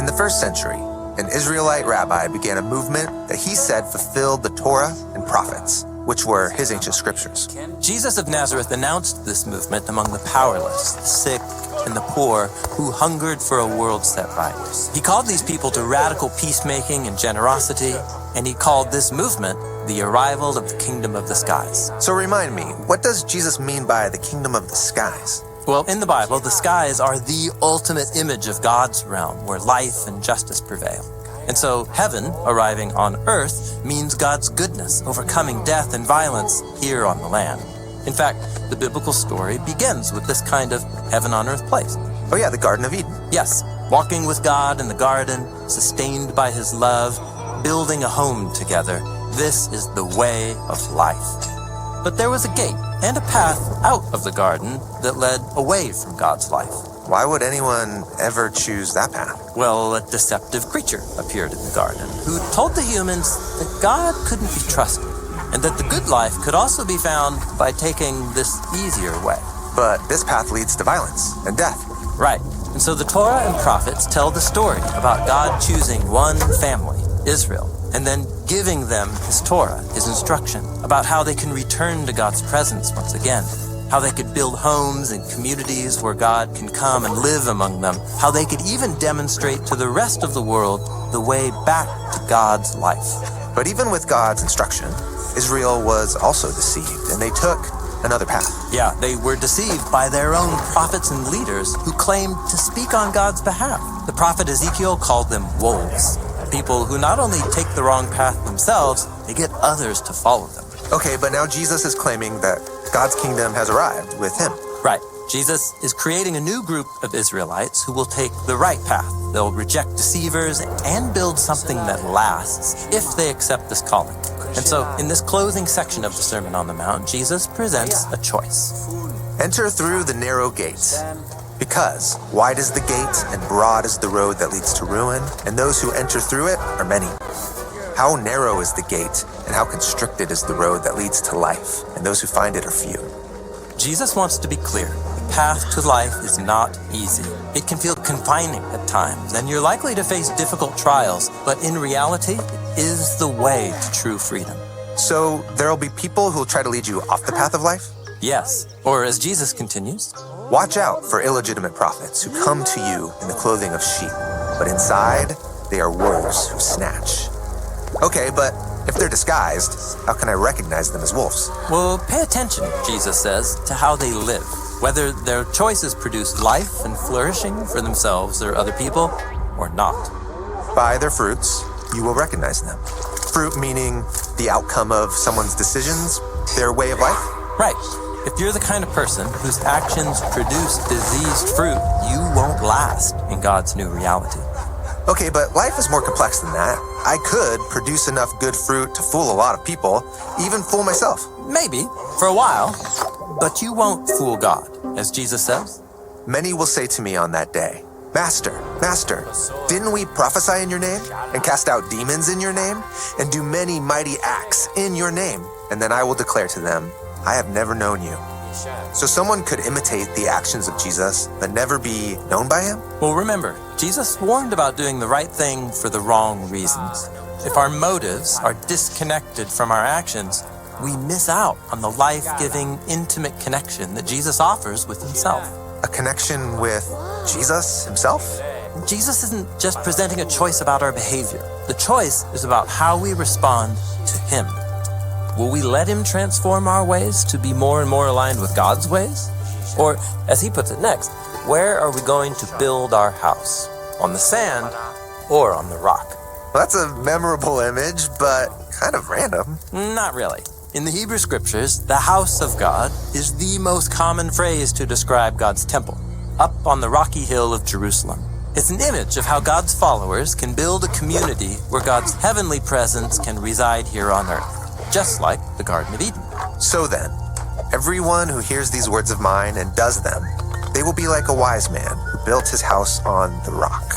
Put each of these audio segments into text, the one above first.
the first century, an Israelite rabbi began a movement that he said fulfilled the Torah and prophets, which were his ancient scriptures. Jesus of Nazareth announced this movement among the powerless, the sick, and the poor who hungered for a world set right. He called these people to radical peacemaking and generosity, and he called this movement the arrival of the kingdom of the skies. So remind me, what does Jesus mean by the kingdom of the skies? Well, in the Bible, the skies are the ultimate image of God's realm where life and justice prevail. And so heaven, arriving on earth, means God's goodness, overcoming death and violence here on the land. In fact, the biblical story begins with this kind of heaven on earth place. Oh yeah, the Garden of Eden. Yes, walking with God in the garden, sustained by his love, building a home together. This is the way of life. But there was a gate and a path out of the garden that led away from God's life. Why would anyone ever choose that path? Well, a deceptive creature appeared in the garden who told the humans that God couldn't be trusted and that the good life could also be found by taking this easier way. But this path leads to violence and death. Right. And so the Torah and prophets tell the story about God choosing one family, Israel, and then giving them his Torah, his instruction, about how they can return to God's presence once again, how they could build homes and communities where God can come and live among them, how they could even demonstrate to the rest of the world the way back to God's life. But even with God's instruction, Israel was also deceived, and they took another path. Yeah, they were deceived by their own prophets and leaders who claimed to speak on God's behalf. The prophet Ezekiel called them wolves, people who not only take the wrong path themselves, they get others to follow them. Okay, but now Jesus is claiming that God's kingdom has arrived with him. Right. Jesus is creating a new group of Israelites who will take the right path. They'll reject deceivers and build something that lasts if they accept this calling. And so, in this closing section of the Sermon on the Mount, Jesus presents a choice. Enter through the narrow gate, because wide is the gate and broad is the road that leads to ruin, and those who enter through it are many. How narrow is the gate, and how constricted is the road that leads to life, and those who find it are few. Jesus wants to be clear. The path to life is not easy. It can feel confining at times, and you're likely to face difficult trials, but in reality, it is the way to true freedom. So there'll be people who'll try to lead you off the path of life? Yes, or as Jesus continues, watch out for illegitimate prophets who come to you in the clothing of sheep, but inside they are wolves who snatch. Okay, but if they're disguised, how can I recognize them as wolves? Well, pay attention, Jesus says, to how they live, whether their choices produce life and flourishing for themselves or other people, or not. By their fruits, you will recognize them. Fruit meaning the outcome of someone's decisions, their way of life? Right. If you're the kind of person whose actions produce diseased fruit, you won't last in God's new reality. Okay, but life is more complex than that. I could produce enough good fruit to fool a lot of people, even fool myself. Maybe, for a while, but you won't fool God, as Jesus says. Many will say to me on that day, Master, Master, didn't we prophesy in your name, and cast out demons in your name, and do many mighty acts in your name? And then I will declare to them, I have never known you. So someone could imitate the actions of Jesus, but never be known by him? Well, remember, Jesus warned about doing the right thing for the wrong reasons. If our motives are disconnected from our actions, we miss out on the life-giving, intimate connection that Jesus offers with himself. A connection with Jesus himself? Jesus isn't just presenting a choice about our behavior. The choice is about how we respond to him. Will we let him transform our ways to be more and more aligned with God's ways? Or, as he puts it next, where are we going to build our house? On the sand or on the rock? Well, that's a memorable image, but kind of random. Not really. In the Hebrew scriptures, the house of God is the most common phrase to describe God's temple, up on the rocky hill of Jerusalem. It's an image of how God's followers can build a community where God's heavenly presence can reside here on earth, just like the Garden of Eden. So then, everyone who hears these words of mine and does them, they will be like a wise man who built his house on the rock.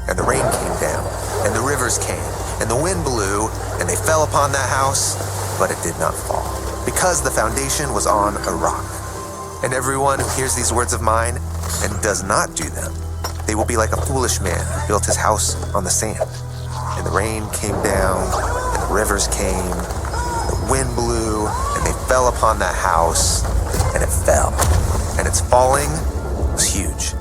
And the rain came down, and the rivers came, and the wind blew, and they fell upon that house, but it did not fall, because the foundation was on a rock. And everyone who hears these words of mine and does not do them, They will be like a foolish man who built his house on the sand. And the rain came down, and the rivers came, the wind blew, and they fell upon that house, and it fell. And its falling was huge.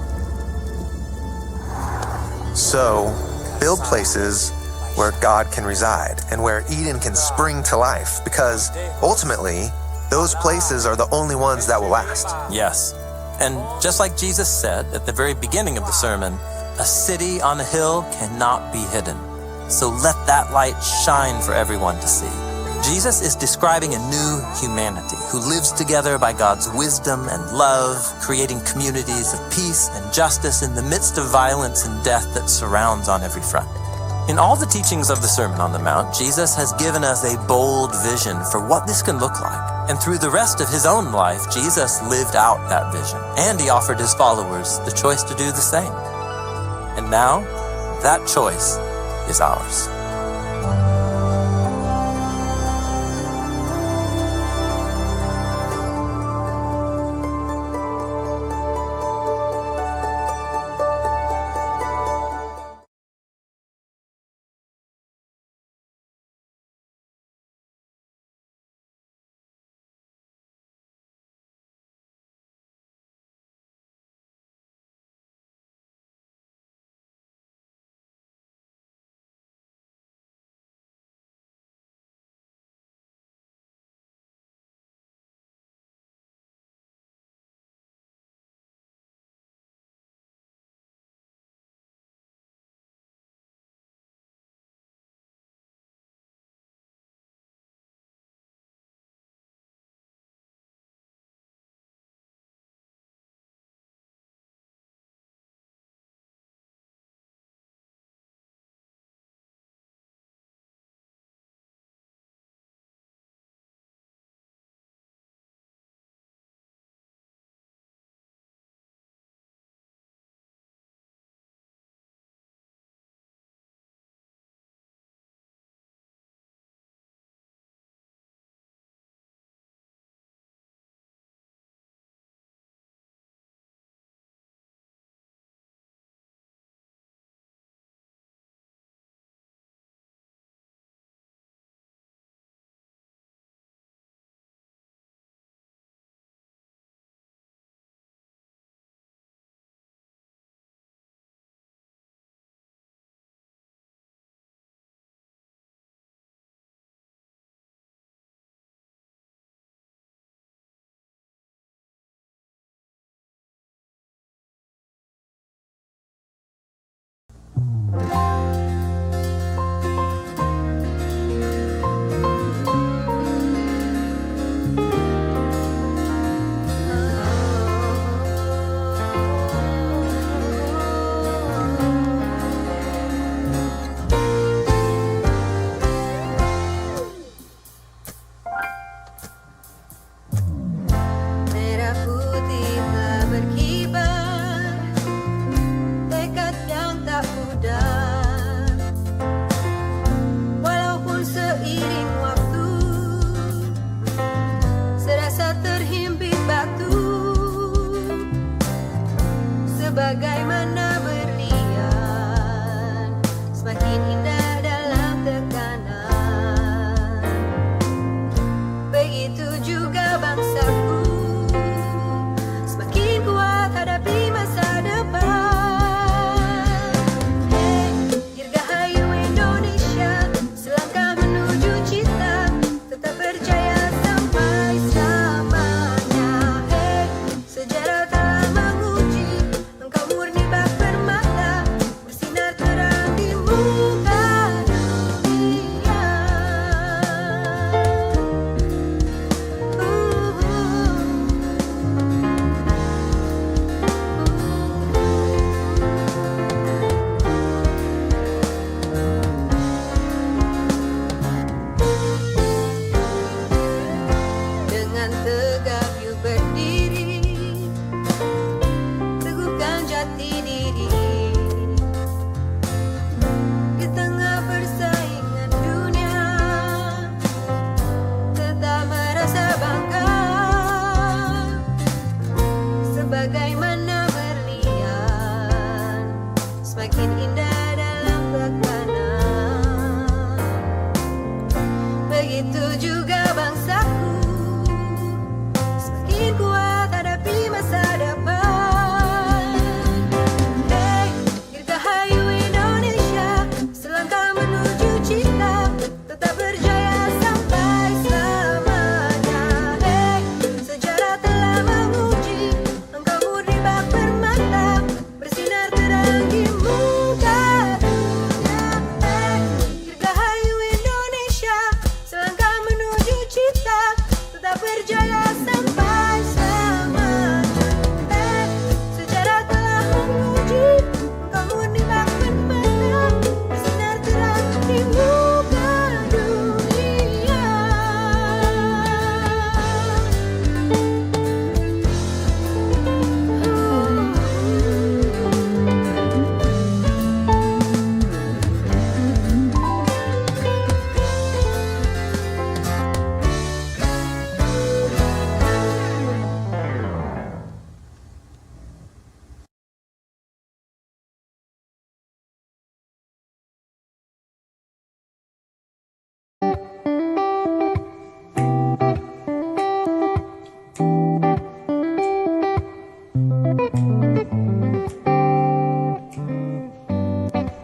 So, build places where God can reside and where Eden can spring to life, because ultimately, those places are the only ones that will last. Yes. And just like Jesus said at the very beginning of the sermon, a city on a hill cannot be hidden. So let that light shine for everyone to see. Jesus is describing a new humanity who lives together by God's wisdom and love, creating communities of peace and justice in the midst of violence and death that surrounds on every front. In all the teachings of the Sermon on the Mount, Jesus has given us a bold vision for what this can look like. And through the rest of his own life, Jesus lived out that vision. And he offered his followers the choice to do the same. And now, that choice is ours. Bagaimana berlian, semakin indah dalam tekanan. Begitu juga bangsaku, semakin kuat hadapi masa depan. Hey, dirgahayu Indonesia, selangkah menuju cita, tetap percaya sampai selamanya. Hey, sejarah telah menguji engkau murni bak permata, bersinar terang di muka dunia. Dengan tegap you berdiri, teguhkan jati diri di tengah persaingan dunia, tetap merasa bangga sebagaimana berlian, semakin indah dalam tekanan. Begitu juga bangsaku, semakin kuat hadapi masa depan. Hey, dirgahayu Indonesia, selangkah menuju cita, tetap berjaya sampai selamanya. Hey, sejarah telah menguji, engkau murni bak permata, bersinar terang di muka dunia. Hey, dirgahayu Indonesia, selangkah menuju cita, tetap berjaya sampai selamanya. Hey, sejarah telah menguji, engkau murni bak permata, bersinar terang di muka dunia.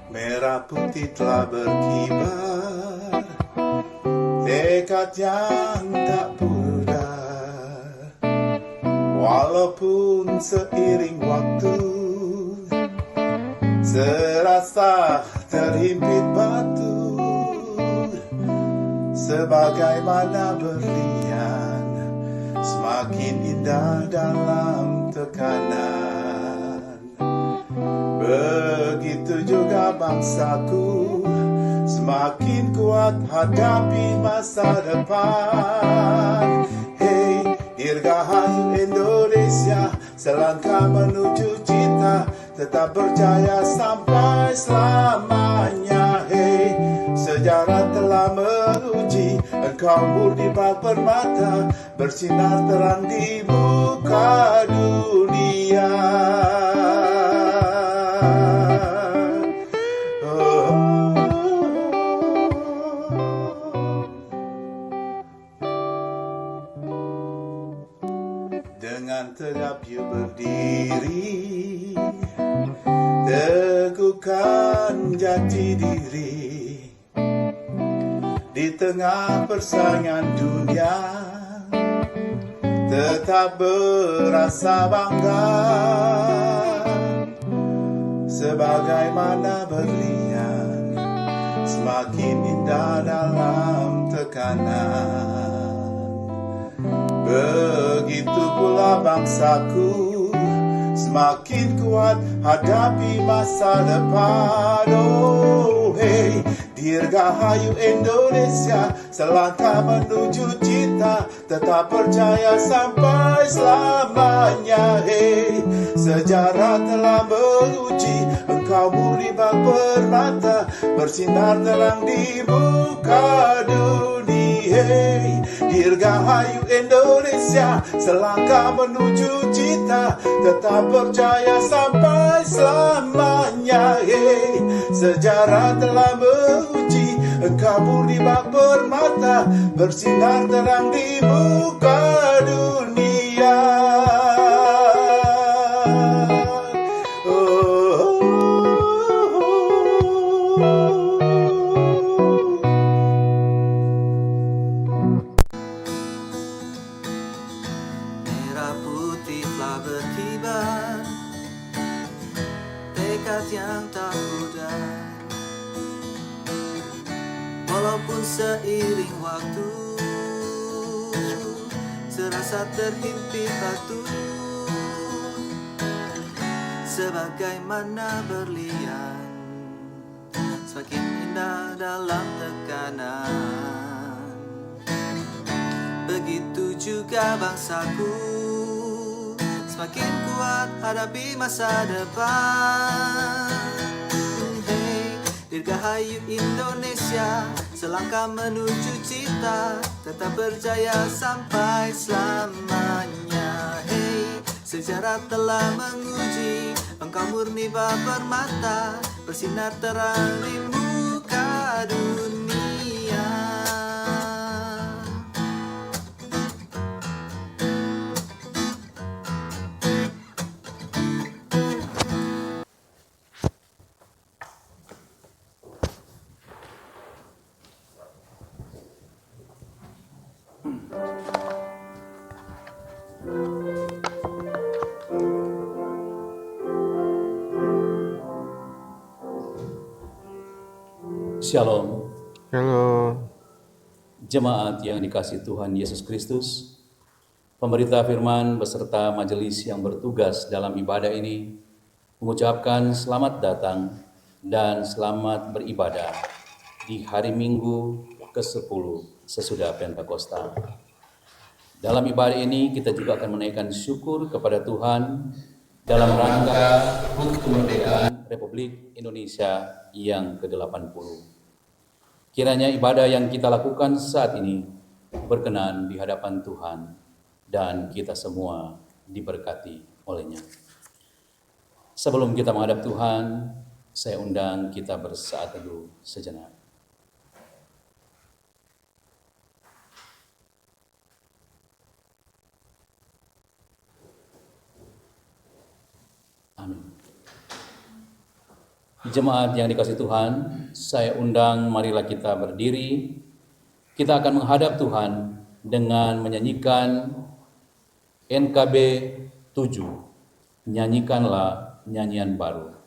Merah putih telah berkibar, tekad yang tak pudar. Walaupun seiring waktu serasa terhimpit batu, sebagaimana berlian semakin indah dalam tekanan. Begitu juga bangsaku, semakin kuat hadapi masa depan. Hey, dirgahayu Indonesia, selangkah menuju cita, tetap berjaya sampai selamanya. Hey, sejarah telah menguji, engkau murni bak permata, bersinar terang di muka dunia. Dengan tegap you berdiri, teguhkan jati diri. Di tengah persaingan dunia, tetap berasa bangga, sebagaimana berlian semakin indah dalam tekanan. Begitu pula bangsaku, semakin kuat hadapi masa depan. Oh, hey, dirgahayu Indonesia, selangkah menuju cita, tetap percaya sampai selamanya. Hey, sejarah telah menguji, engkau murni bak permata, bersinar terang di muka dunia. Hey, dirgahayu Indonesia, selangkah menuju cita, tetap percaya sampai selamanya. Hey, sejarah telah menguji, engkau murni bak permata, bersinar terang di muka dunia. Merah putih telah berkibar, tekad yang tak pudar. Walaupun seiring waktu serasa terhimpit batu, sebagaimana berlian semakin indah dalam tekanan. Begitu juga bangsaku, semakin kuat hadapi masa depan. Hey, dirgahayu Indonesia, selangkah menuju cita, tetap berjaya sampai selamanya. Hey, sejarah telah menguji, engkau murni bak permata, bersinar terang di muka dunia. Shalom, Halo, jemaat yang dikasihi Tuhan Yesus Kristus. Pemberita firman beserta majelis yang bertugas dalam ibadah ini mengucapkan selamat datang dan selamat beribadah di hari Minggu ke-10 sesudah Pentakosta. Dalam ibadah ini kita juga akan menaikkan syukur kepada Tuhan dalam rangka HUT kemerdekaan Republik Indonesia yang ke-80. Kiranya ibadah yang kita lakukan saat ini berkenan di hadapan Tuhan dan kita semua diberkati olehnya. Sebelum kita menghadap Tuhan, saya undang kita bersaat teduh sejenak. Amin. Jemaat yang dikasihi Tuhan, saya undang marilah kita berdiri. Kita akan menghadap Tuhan dengan menyanyikan NKB 7, Nyanyikanlah Nyanyian Baru.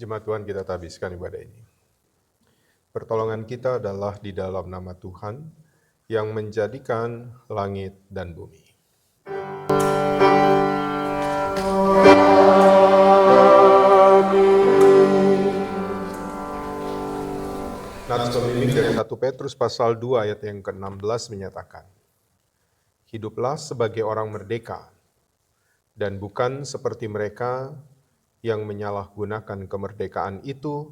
Jemaat Tuhan, kita habiskan ibadah ini. Pertolongan kita adalah di dalam nama Tuhan yang menjadikan langit dan bumi. Nats pembimbing dari 1 Petrus pasal 2 ayat yang ke-16 menyatakan, hiduplah sebagai orang merdeka, dan bukan seperti mereka yang menyalahgunakan kemerdekaan itu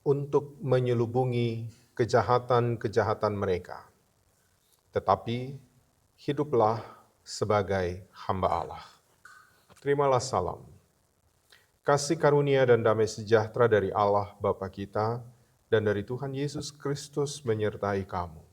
untuk menyelubungi kejahatan-kejahatan mereka. Tetapi hiduplah sebagai hamba Allah. Terimalah salam. Kasih karunia dan damai sejahtera dari Allah Bapa kita dan dari Tuhan Yesus Kristus menyertai kamu.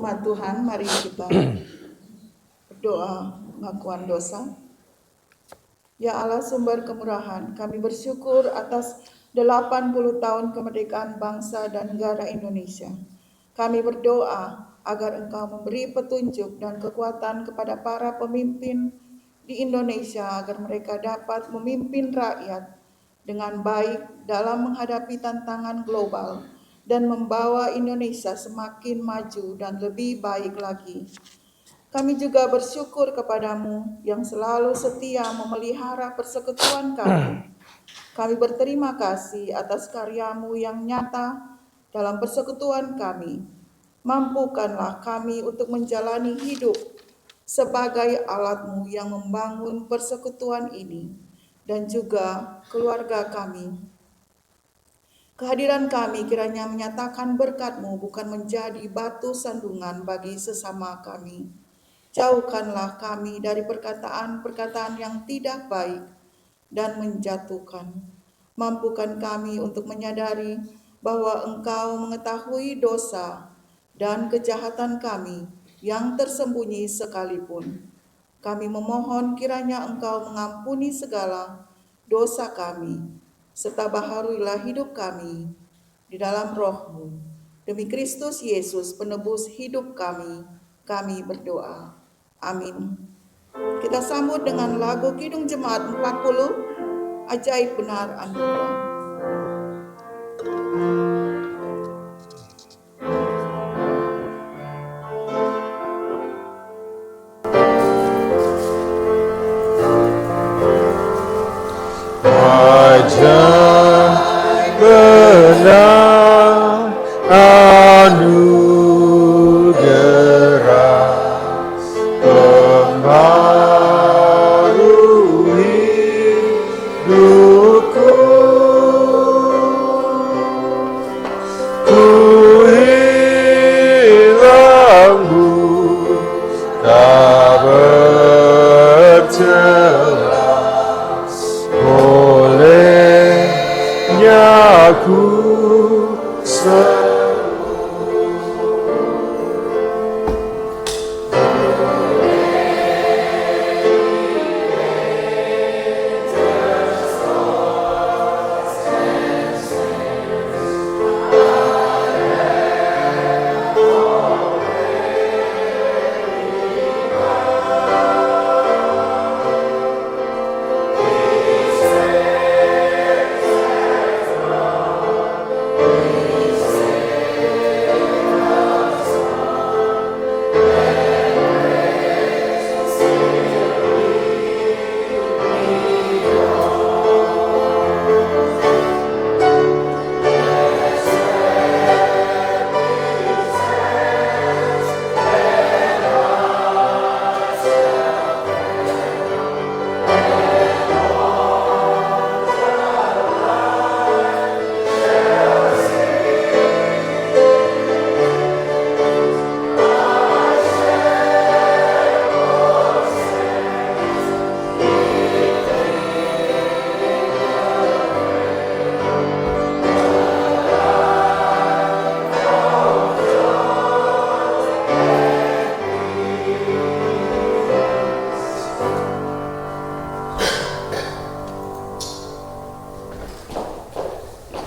firman Tuhan, mari kita berdoa pengakuan dosa. Ya Allah sumber kemurahan, kami bersyukur atas 80 tahun kemerdekaan bangsa dan negara Indonesia. Kami berdoa agar Engkau memberi petunjuk dan kekuatan kepada para pemimpin di Indonesia agar mereka dapat memimpin rakyat dengan baik dalam menghadapi tantangan global dan membawa Indonesia semakin maju dan lebih baik lagi. Kami juga bersyukur kepadamu yang selalu setia memelihara persekutuan kami. Kami berterima kasih atas karyamu yang nyata dalam persekutuan kami. Mampukanlah kami untuk menjalani hidup sebagai alatmu yang membangun persekutuan ini dan juga keluarga kami. Kehadiran kami kiranya menyatakan berkat-Mu bukan menjadi batu sandungan bagi sesama kami. Jauhkanlah kami dari perkataan-perkataan yang tidak baik dan menjatuhkan. Mampukan kami untuk menyadari bahwa Engkau mengetahui dosa dan kejahatan kami yang tersembunyi sekalipun. Kami memohon kiranya Engkau mengampuni segala dosa kami, serta baharuilah hidup kami di dalam Roh-Mu. Demi Kristus Yesus, penebus hidup kami berdoa. Amin. Kita sambut dengan lagu Kidung Jemaat 40, Ajaib Benar Anugerah. Ajaib benar anugerah pembaru hidupku, ku hilang tak bercelas olehnya aku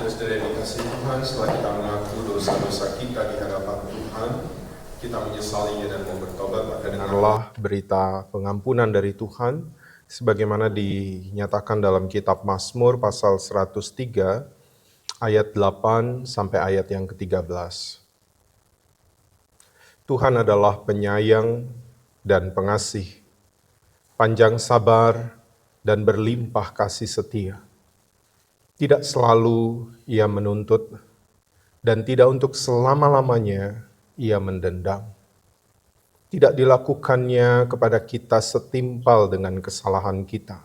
Saudara yang dikasihi Tuhan, setelah kita mengaku dosa-dosa kita di hadapan Tuhan, kita menyesalinya dan mau bertobat, maka dengarlah berita pengampunan dari Tuhan, sebagaimana dinyatakan dalam kitab Mazmur pasal 103, ayat 8 sampai ayat yang ke-13. Tuhan adalah penyayang dan pengasih, panjang sabar dan berlimpah kasih setia. Tidak selalu ia menuntut, dan tidak untuk selama-lamanya ia mendendam. Tidak dilakukannya kepada kita setimpal dengan kesalahan kita.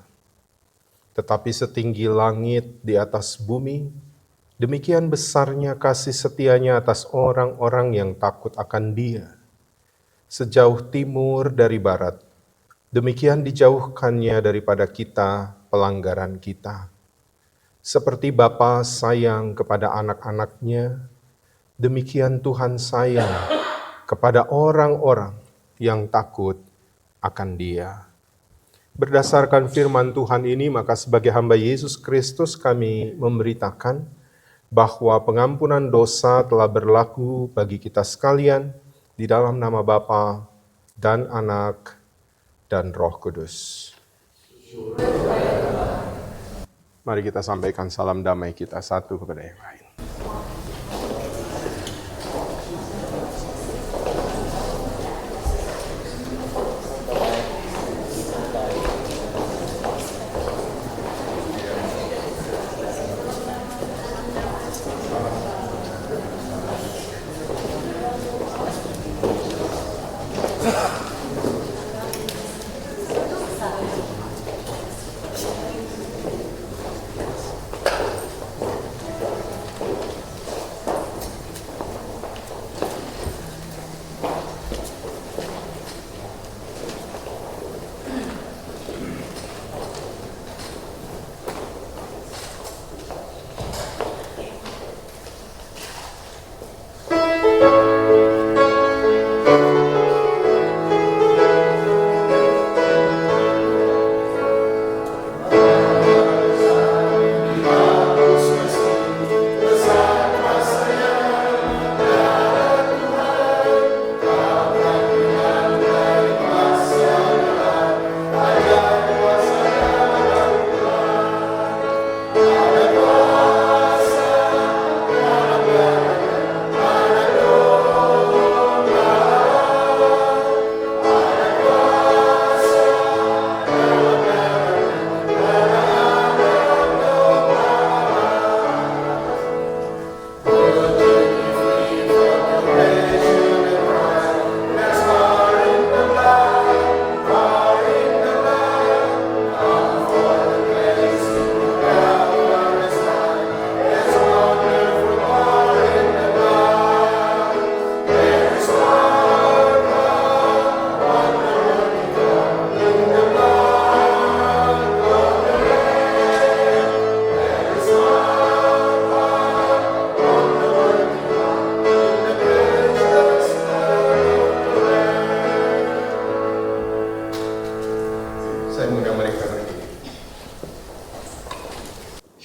Tetapi setinggi langit di atas bumi, demikian besarnya kasih setianya atas orang-orang yang takut akan Dia. Sejauh timur dari barat, demikian dijauhkannya daripada kita pelanggaran kita. Seperti Bapa sayang kepada anak-anaknya, demikian Tuhan sayang kepada orang-orang yang takut akan Dia. Berdasarkan firman Tuhan ini, maka sebagai hamba Yesus Kristus kami memberitakan bahwa pengampunan dosa telah berlaku bagi kita sekalian di dalam nama Bapa dan Anak dan Roh Kudus. Mari kita sampaikan salam damai kita satu kepada yang lain.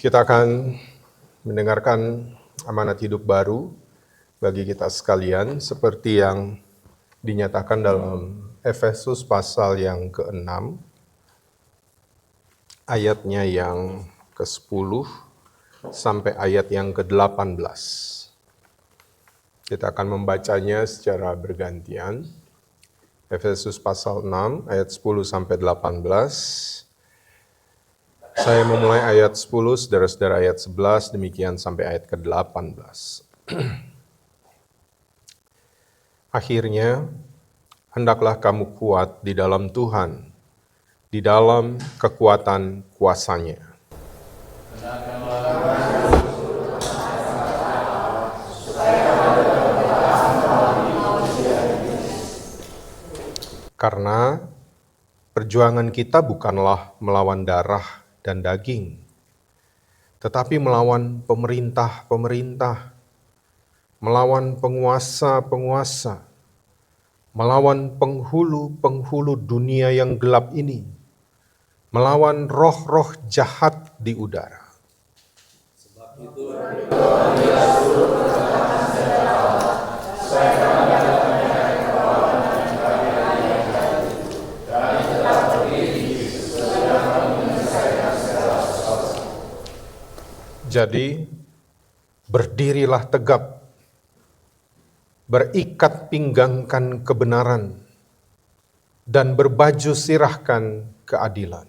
Kita akan mendengarkan amanat hidup baru bagi kita sekalian seperti yang dinyatakan dalam Efesus pasal yang ke-6 ayatnya yang ke-10 sampai ayat yang ke-18. Kita akan membacanya secara bergantian. Efesus pasal 6 ayat 10 sampai 18. Saya memulai ayat 10, saudara-saudara ayat 11, demikian sampai ayat ke-18. Akhirnya, hendaklah kamu kuat di dalam Tuhan, di dalam kekuatan kuasa-Nya. Karena perjuangan kita bukanlah melawan darah dan daging, tetapi melawan pemerintah-pemerintah, melawan penguasa-penguasa, melawan penghulu-penghulu dunia yang gelap ini, melawan roh-roh jahat di udara. Sebab itu, jadi, berdirilah tegap, berikat pinggangkan kebenaran, dan berbaju sirahkan keadilan.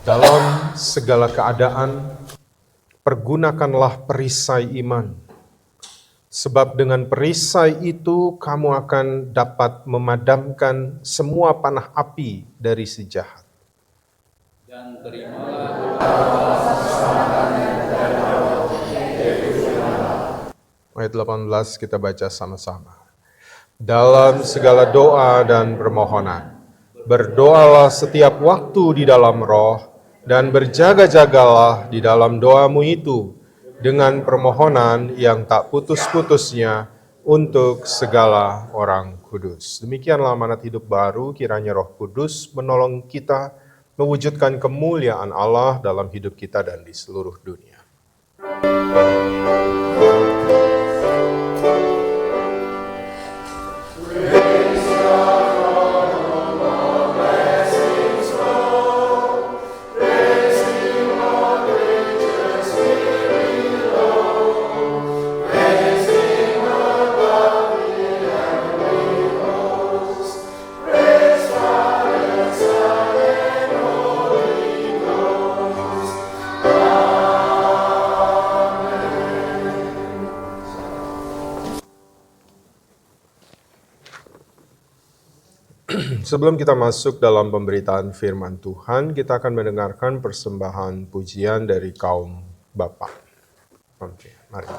Dalam segala keadaan, pergunakanlah perisai iman. Sebab dengan perisai itu kamu akan dapat memadamkan semua panah api dari si jahat. Dan terimalah ayat 18 kita baca sama-sama. Dalam segala doa dan permohonan, berdoalah setiap waktu di dalam roh, Dan berjaga-jagalah di dalam doamu itu dengan permohonan yang tak putus-putusnya untuk segala orang kudus. Demikianlah amanat hidup baru, kiranya Roh Kudus menolong kita mewujudkan kemuliaan Allah dalam hidup kita dan di seluruh dunia. Sebelum kita masuk dalam pemberitaan firman Tuhan, kita akan mendengarkan persembahan pujian dari kaum Bapak. Oke, mari.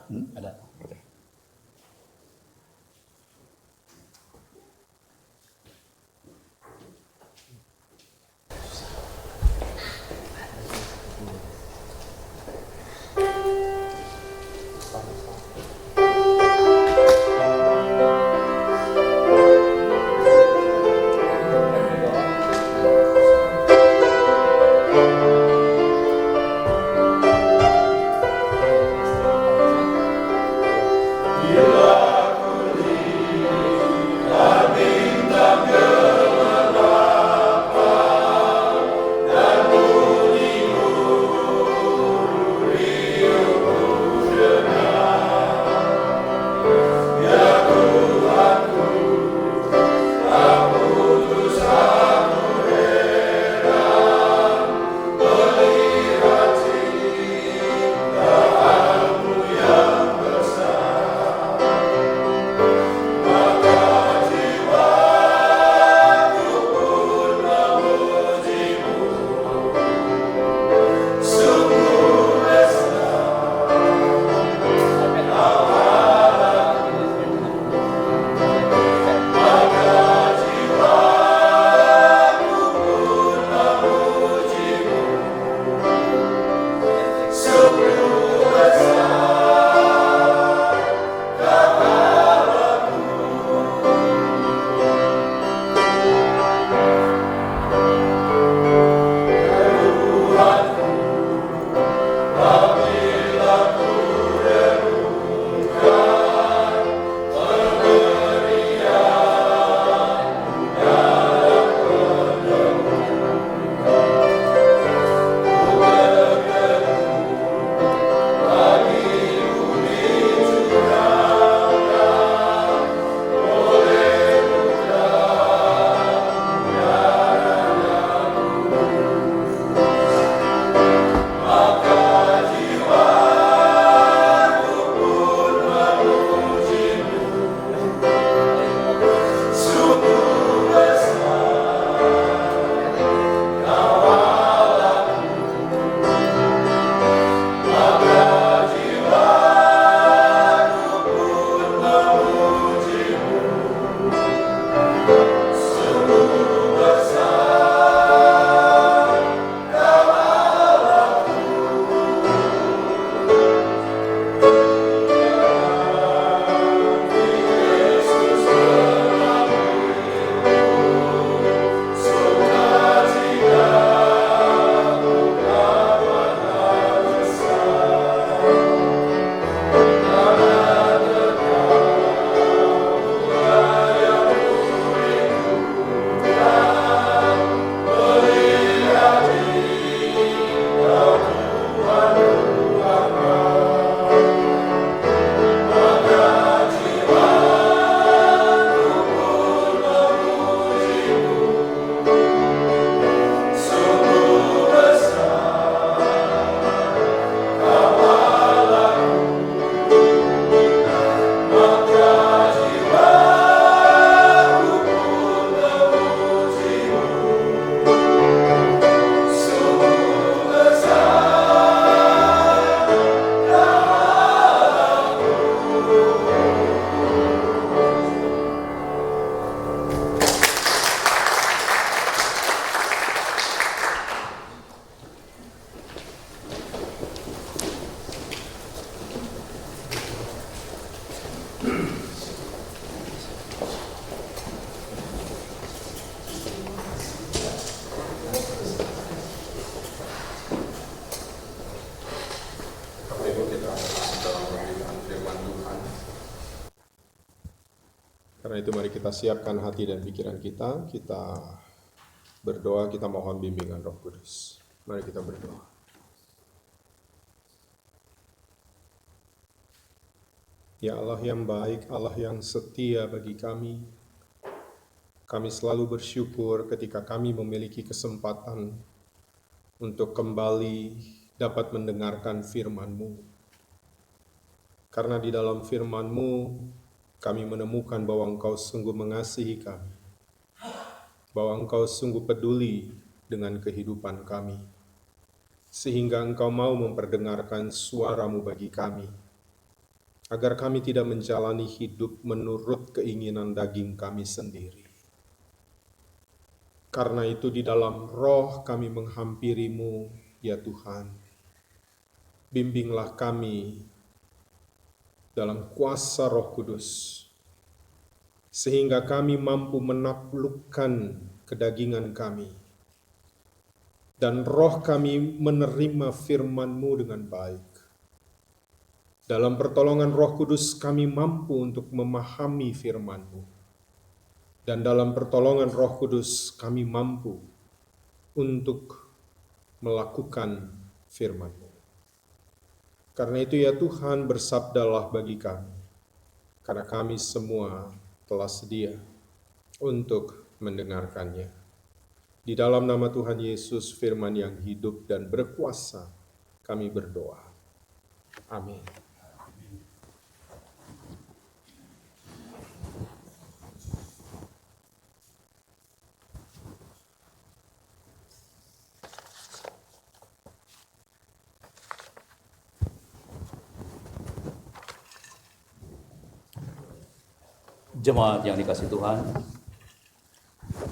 Ada. Karena itu mari kita siapkan hati dan pikiran kita, kita berdoa, kita mohon bimbingan Roh Kudus. Mari kita berdoa. Ya Allah yang baik, Allah yang setia bagi kami selalu bersyukur ketika kami memiliki kesempatan untuk kembali dapat mendengarkan firman-Mu. Karena di dalam firman-Mu kami menemukan bahwa Engkau sungguh mengasihi kami, bahwa Engkau sungguh peduli dengan kehidupan kami, sehingga Engkau mau memperdengarkan suara-Mu bagi kami, agar kami tidak menjalani hidup menurut keinginan daging kami sendiri. Karena itu di dalam roh kami menghampiri-Mu, ya Tuhan. Bimbinglah kami dalam kuasa Roh Kudus, sehingga kami mampu menaklukkan kedagingan kami, dan roh kami menerima firman-Mu dengan baik. Dalam pertolongan Roh Kudus kami mampu untuk memahami firman-Mu. Dan dalam pertolongan Roh Kudus kami mampu untuk melakukan firman-Mu. Karena itu ya Tuhan, bersabdalah bagi kami, karena kami semua telah sedia untuk mendengarkannya. Di dalam nama Tuhan Yesus, firman yang hidup dan berkuasa, kami berdoa. Amin. Jemaat yang dikasihi Tuhan,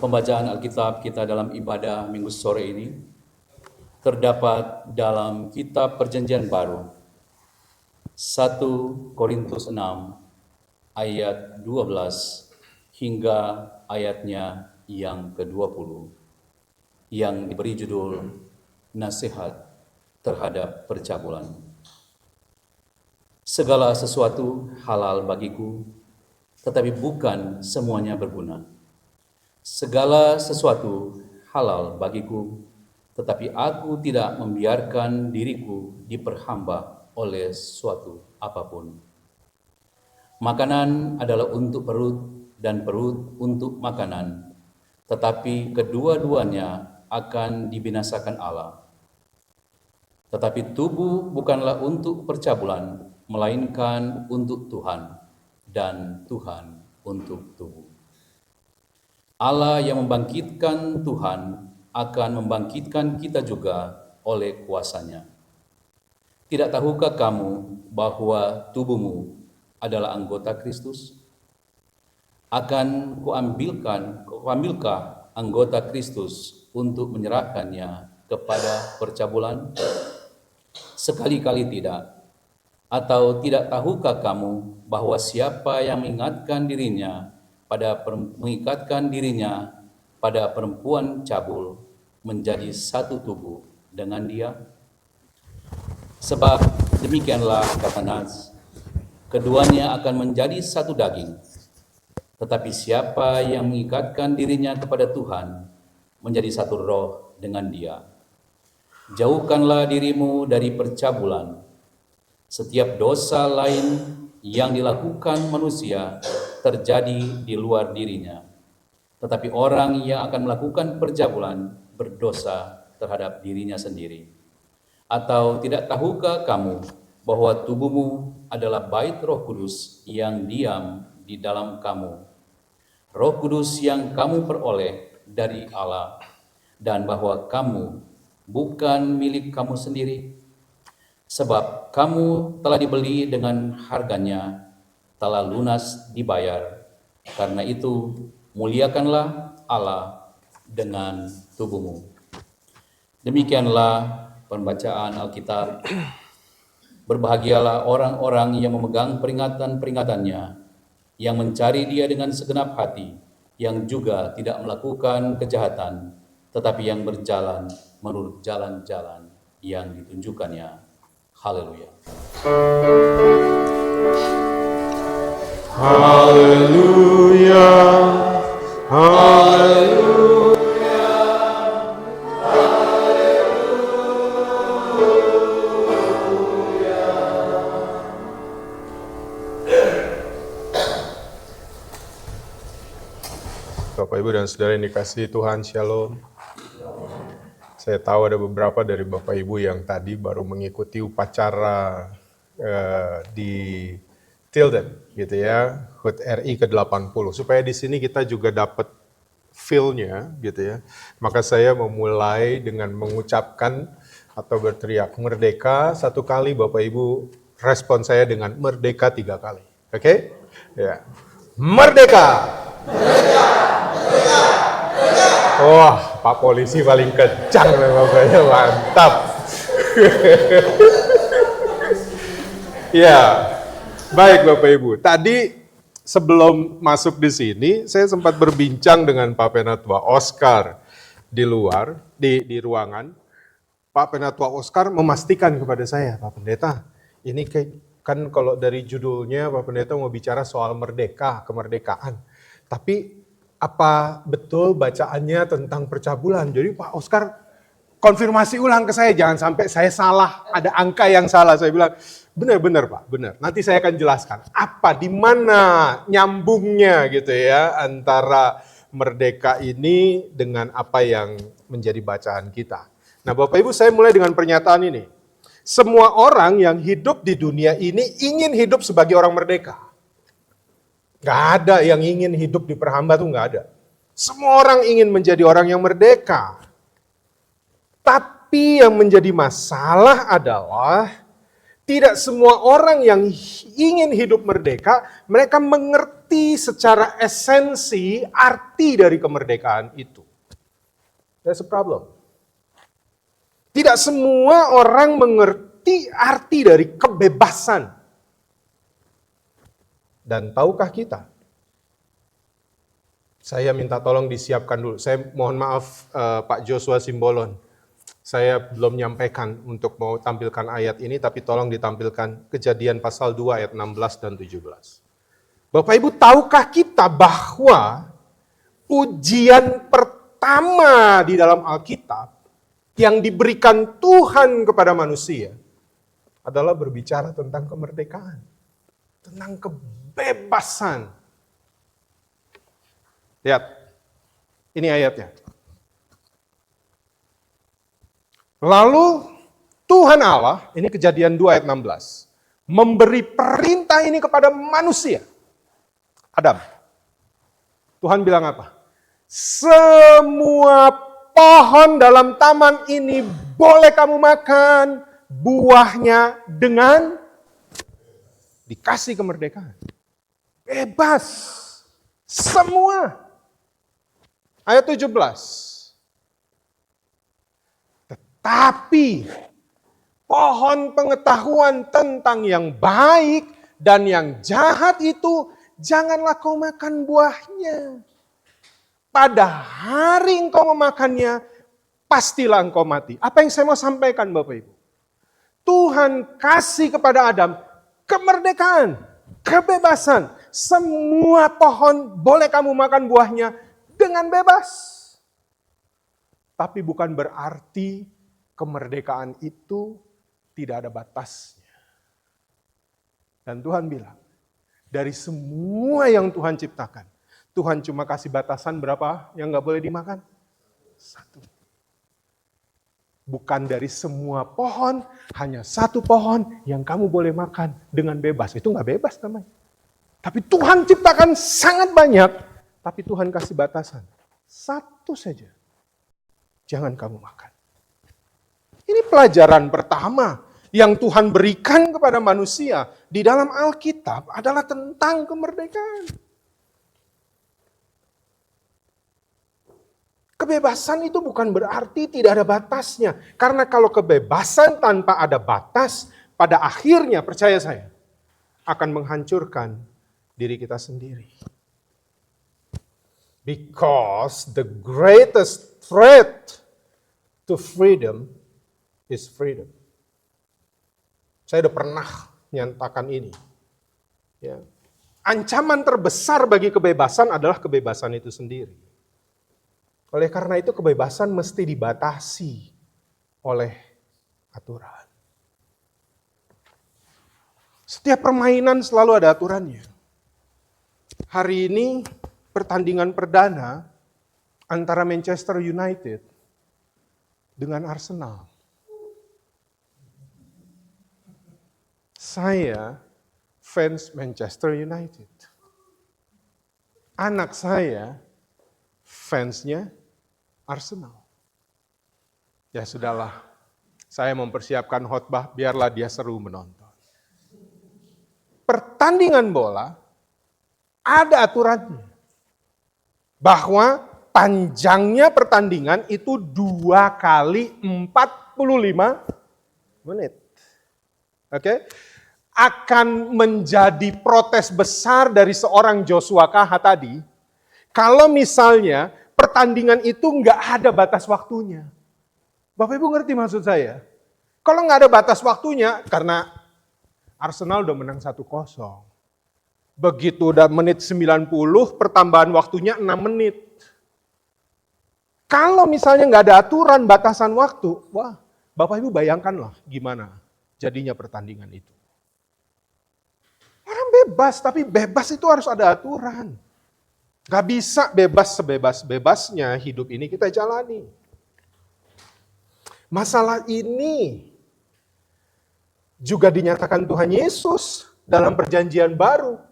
pembacaan Alkitab kita dalam ibadah Minggu sore ini terdapat dalam Kitab Perjanjian Baru, 1 Korintus 6 ayat 12 hingga ayatnya yang ke-20 yang diberi judul Nasihat terhadap Percabulan. Segala sesuatu halal bagiku, tetapi bukan semuanya berguna. Segala sesuatu halal bagiku, tetapi aku tidak membiarkan diriku diperhamba oleh sesuatu apapun. Makanan adalah untuk perut dan perut untuk makanan, tetapi kedua-duanya akan dibinasakan Allah. Tetapi tubuh bukanlah untuk percabulan, melainkan untuk Tuhan, dan Tuhan untuk tubuh. Allah yang membangkitkan Tuhan akan membangkitkan kita juga oleh kuasa-Nya. Tidak tahukah kamu bahwa tubuhmu adalah anggota Kristus? Akan kuambilkah anggota Kristus untuk menyerahkannya kepada percabulan? Sekali-kali tidak. Atau tidak tahukah kamu bahwa siapa yang mengikatkan dirinya pada perempuan cabul menjadi satu tubuh dengan dia? Sebab demikianlah kata Nas, keduanya akan menjadi satu daging. Tetapi siapa yang mengikatkan dirinya kepada Tuhan menjadi satu roh dengan dia. Jauhkanlah dirimu dari percabulan. Setiap dosa lain yang dilakukan manusia terjadi di luar dirinya. Tetapi orang yang akan melakukan percabulan berdosa terhadap dirinya sendiri. Atau tidak tahukah kamu bahwa tubuhmu adalah bait Roh Kudus yang diam di dalam kamu, Roh Kudus yang kamu peroleh dari Allah, dan bahwa kamu bukan milik kamu sendiri? Sebab kamu telah dibeli dengan harganya, telah lunas dibayar. Karena itu, muliakanlah Allah dengan tubuhmu. Demikianlah pembacaan Alkitab. Berbahagialah orang-orang yang memegang peringatan-peringatannya, yang mencari Dia dengan segenap hati, yang juga tidak melakukan kejahatan, tetapi yang berjalan menurut jalan-jalan yang ditunjukkannya. Haleluya. Haleluya. Ibu dan Saudara yang dikasihi Tuhan, Shalom. Saya tahu ada beberapa dari Bapak Ibu yang tadi baru mengikuti upacara di Tilden, gitu ya, HUT RI ke-80. Supaya di sini kita juga dapat feel-nya, gitu ya. Maka saya memulai dengan mengucapkan atau berteriak merdeka 1 kali, Bapak Ibu respon saya dengan merdeka 3 kali. Oke? Ya. Merdeka! Wah, Pak Polisi paling kencang namanya, mantap. Ya, baik Bapak Ibu. Tadi sebelum masuk di sini, saya sempat berbincang dengan Pak Penatua Oscar di luar, di ruangan. Pak Penatua Oscar memastikan kepada saya, Pak Pendeta, ini kan kalau dari judulnya Pak Pendeta mau bicara soal merdeka, kemerdekaan. Tapi apa betul bacaannya tentang percabulan? Jadi Pak Oscar konfirmasi ulang ke saya, jangan sampai saya salah, ada angka yang salah. Saya bilang, benar Pak, benar. Nanti saya akan jelaskan apa, di mana nyambungnya gitu ya antara merdeka ini dengan apa yang menjadi bacaan kita. Nah Bapak Ibu, saya mulai dengan pernyataan ini. Semua orang yang hidup di dunia ini ingin hidup sebagai orang merdeka. Gak ada yang ingin hidup diperhamba, tuh gak ada. Semua orang ingin menjadi orang yang merdeka. Tapi yang menjadi masalah adalah tidak semua orang yang ingin hidup merdeka, mereka mengerti secara esensi arti dari kemerdekaan itu. That's a problem. Tidak semua orang mengerti arti dari kebebasan. Dan tahukah kita? Saya minta tolong disiapkan dulu. Saya mohon maaf Pak Joshua Simbolon. Saya belum menyampaikan untuk mau tampilkan ayat ini, tapi tolong ditampilkan Kejadian pasal 2 ayat 16 dan 17. Bapak Ibu, tahukah kita bahwa ujian pertama di dalam Alkitab yang diberikan Tuhan kepada manusia adalah berbicara tentang kemerdekaan, tentang kebebasan. Lihat, ini ayatnya. Lalu Tuhan Allah, ini Kejadian 2 ayat 16, memberi perintah ini kepada manusia. Adam. Tuhan bilang apa? Semua pohon dalam taman ini boleh kamu makan buahnya dengan dikasih kemerdekaan. Bebas. Semua. Ayat 17. Tetapi pohon pengetahuan tentang yang baik dan yang jahat itu janganlah kau makan buahnya. Pada hari engkau memakannya, pastilah engkau mati. Apa yang saya mau sampaikan Bapak Ibu? Tuhan kasih kepada Adam kemerdekaan, kebebasan. Semua pohon boleh kamu makan buahnya dengan bebas. Tapi bukan berarti kemerdekaan itu tidak ada batasnya. Dan Tuhan bilang, dari semua yang Tuhan ciptakan, Tuhan cuma kasih batasan berapa yang gak boleh dimakan? 1. Bukan dari semua pohon, hanya 1 pohon yang kamu boleh makan dengan bebas. Itu gak bebas namanya. Tapi Tuhan ciptakan sangat banyak, tapi Tuhan kasih batasan. 1 saja. Jangan kamu makan. Ini pelajaran pertama yang Tuhan berikan kepada manusia di dalam Alkitab adalah tentang kemerdekaan. Kebebasan itu bukan berarti tidak ada batasnya. Karena kalau kebebasan tanpa ada batas, pada akhirnya percaya saya, akan menghancurkan diri kita sendiri. Because the greatest threat to freedom is freedom. Saya udah pernah nyatakan ini. Ya. Ancaman terbesar bagi kebebasan adalah kebebasan itu sendiri. Oleh karena itu kebebasan mesti dibatasi oleh aturan. Setiap permainan selalu ada aturannya. Hari ini pertandingan perdana antara Manchester United dengan Arsenal. Saya fans Manchester United. Anak saya fansnya Arsenal. Ya sudahlah, saya mempersiapkan khotbah, biarlah dia seru menonton. Pertandingan bola ada aturannya. Bahwa panjangnya pertandingan itu 2 kali 45 menit. Oke? Akan menjadi protes besar dari seorang Joshua KH tadi, kalau misalnya pertandingan itu nggak ada batas waktunya. Bapak Ibu ngerti maksud saya? Kalau nggak ada batas waktunya, karena Arsenal udah menang 1-0. Begitu udah menit 90, pertambahan waktunya 6 menit. Kalau misalnya nggak ada aturan batasan waktu, wah, Bapak Ibu bayangkanlah gimana jadinya pertandingan itu. Orang bebas, tapi bebas itu harus ada aturan. Gak bisa bebas sebebas-bebasnya hidup ini kita jalani. Masalah ini juga dinyatakan Tuhan Yesus dalam perjanjian baru.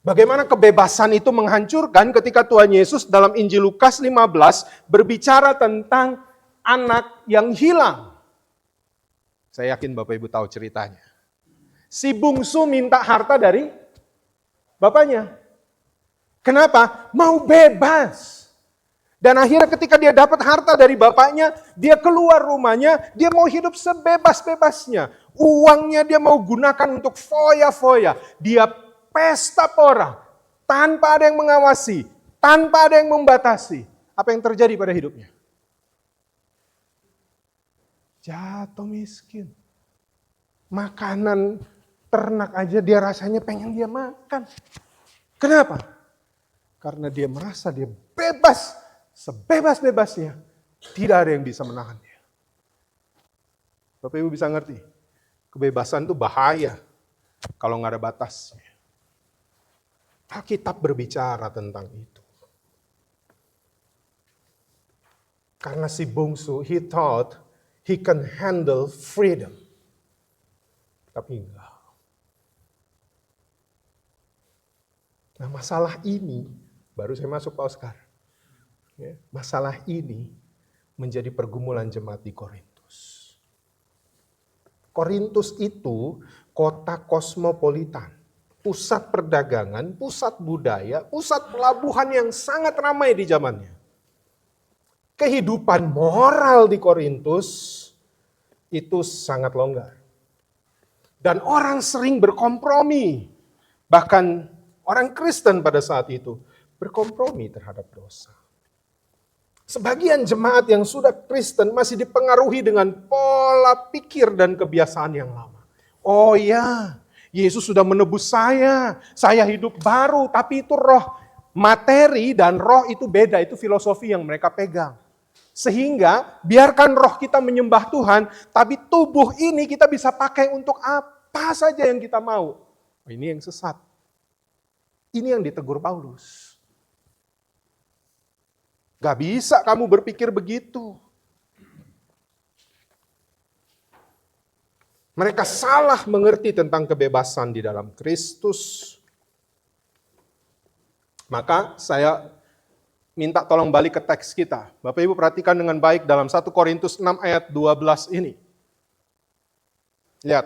Bagaimana kebebasan itu menghancurkan ketika Tuhan Yesus dalam Injil Lukas 15 berbicara tentang anak yang hilang. Saya yakin Bapak Ibu tahu ceritanya. Si bungsu minta harta dari bapaknya. Kenapa? Mau bebas. Dan akhirnya ketika dia dapat harta dari bapaknya, dia keluar rumahnya, dia mau hidup sebebas-bebasnya. Uangnya dia mau gunakan untuk foya-foya. Dia pesta pora, tanpa ada yang mengawasi, tanpa ada yang membatasi. Apa yang terjadi pada hidupnya? Jatuh miskin. Makanan ternak aja dia rasanya pengen dia makan. Kenapa? Karena dia merasa dia bebas, sebebas-bebasnya. Tidak ada yang bisa menahan dia. Bapak Ibu bisa ngerti? Kebebasan itu bahaya kalau nggak ada batasnya. Alkitab berbicara tentang itu. Karena si bungsu, he thought he can handle freedom. Tapi enggak. Nah masalah ini, baru saya masuk Pak Oscar. Ya, masalah ini menjadi pergumulan jemaat di Korintus. Korintus itu kota kosmopolitan, pusat perdagangan, pusat budaya, pusat pelabuhan yang sangat ramai di zamannya. Kehidupan moral di Korintus itu sangat longgar. Dan orang sering berkompromi. Bahkan orang Kristen pada saat itu berkompromi terhadap dosa. Sebagian jemaat yang sudah Kristen masih dipengaruhi dengan pola pikir dan kebiasaan yang lama. Oh ya, Yesus sudah menebus saya hidup baru, tapi itu roh. Materi dan roh itu beda, itu filosofi yang mereka pegang. Sehingga biarkan roh kita menyembah Tuhan, tapi tubuh ini kita bisa pakai untuk apa saja yang kita mau. Oh, ini yang sesat. Ini yang ditegur Paulus. Gak bisa kamu berpikir begitu. Mereka salah mengerti tentang kebebasan di dalam Kristus. Maka saya minta tolong balik ke teks kita. Bapak Ibu perhatikan dengan baik dalam 1 Korintus 6 ayat 12 ini. Lihat,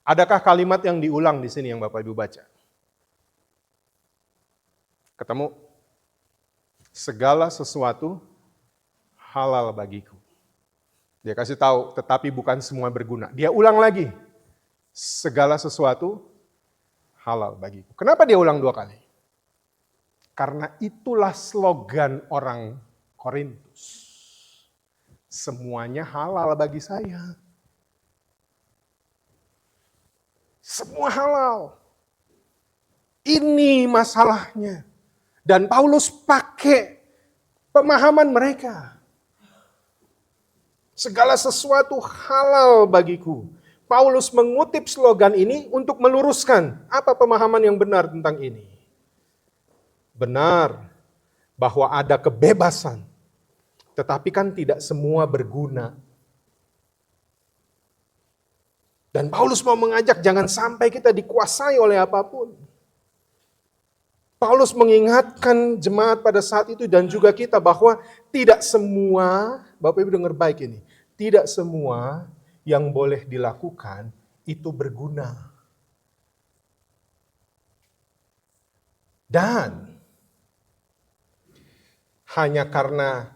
adakah kalimat yang diulang di sini yang Bapak Ibu baca? Ketemu? Segala sesuatu halal bagiku. Dia kasih tahu, tetapi bukan semua berguna. Dia ulang lagi. Segala sesuatu halal bagiku. Kenapa dia ulang 2 kali? Karena itulah slogan orang Korintus. Semuanya halal bagi saya. Semua halal. Ini masalahnya. Dan Paulus pakai pemahaman mereka. Segala sesuatu halal bagiku. Paulus mengutip slogan ini untuk meluruskan apa pemahaman yang benar tentang ini. Benar, bahwa ada kebebasan, tetapi kan tidak semua berguna. Dan Paulus mau mengajak jangan sampai kita dikuasai oleh apapun. Paulus mengingatkan jemaat pada saat itu dan juga kita bahwa tidak semua, Bapak Ibu dengar baik ini, tidak semua yang boleh dilakukan itu berguna. Dan hanya karena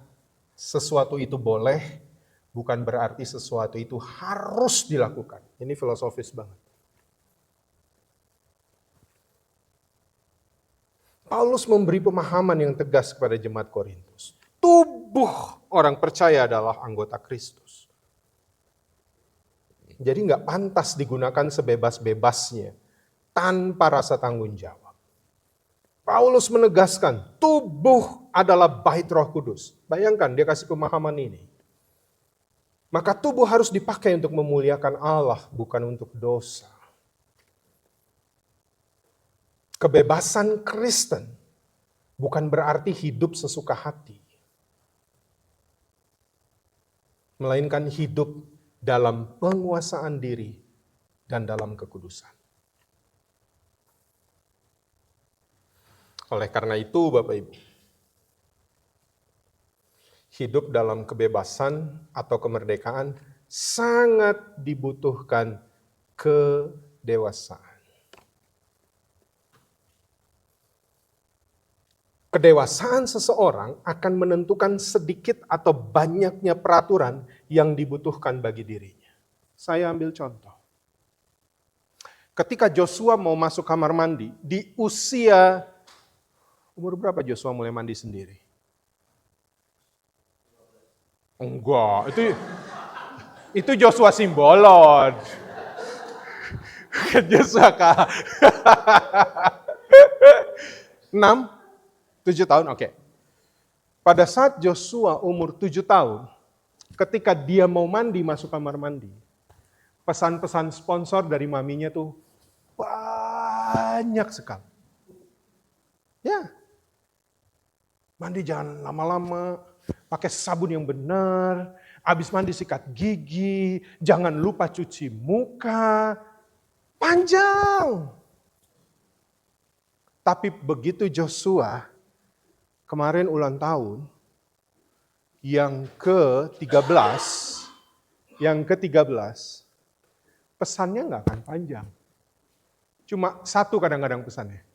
sesuatu itu boleh, bukan berarti sesuatu itu harus dilakukan. Ini filosofis banget. Paulus memberi pemahaman yang tegas kepada jemaat Korintus. Tubuh orang percaya adalah anggota Kristus. Jadi nggak pantas digunakan sebebas-bebasnya, tanpa rasa tanggung jawab. Paulus menegaskan, tubuh adalah bait Roh Kudus. Bayangkan dia kasih pemahaman ini. Maka tubuh harus dipakai untuk memuliakan Allah, bukan untuk dosa. Kebebasan Kristen bukan berarti hidup sesuka hati. Melainkan hidup dalam penguasaan diri dan dalam kekudusan. Oleh karena itu, Bapak Ibu, hidup dalam kebebasan atau kemerdekaan sangat dibutuhkan kedewasaan. Kedewasaan seseorang akan menentukan sedikit atau banyaknya peraturan yang dibutuhkan bagi dirinya. Saya ambil contoh. Ketika Joshua mau masuk kamar mandi, di usia, umur berapa Joshua mulai mandi sendiri? Enggak, itu Joshua Simbolon. Joshua kah? 7 tahun, oke. Pada saat Joshua umur 7 tahun, ketika dia mau mandi masuk kamar mandi, pesan-pesan sponsor dari maminya tuh banyak sekali. Ya, mandi jangan lama-lama, pakai sabun yang benar, habis mandi sikat gigi, jangan lupa cuci muka, panjang. Tapi begitu Joshua kemarin ulang tahun, yang ke-13, pesannya nggak akan panjang. Cuma satu kadang-kadang pesannya,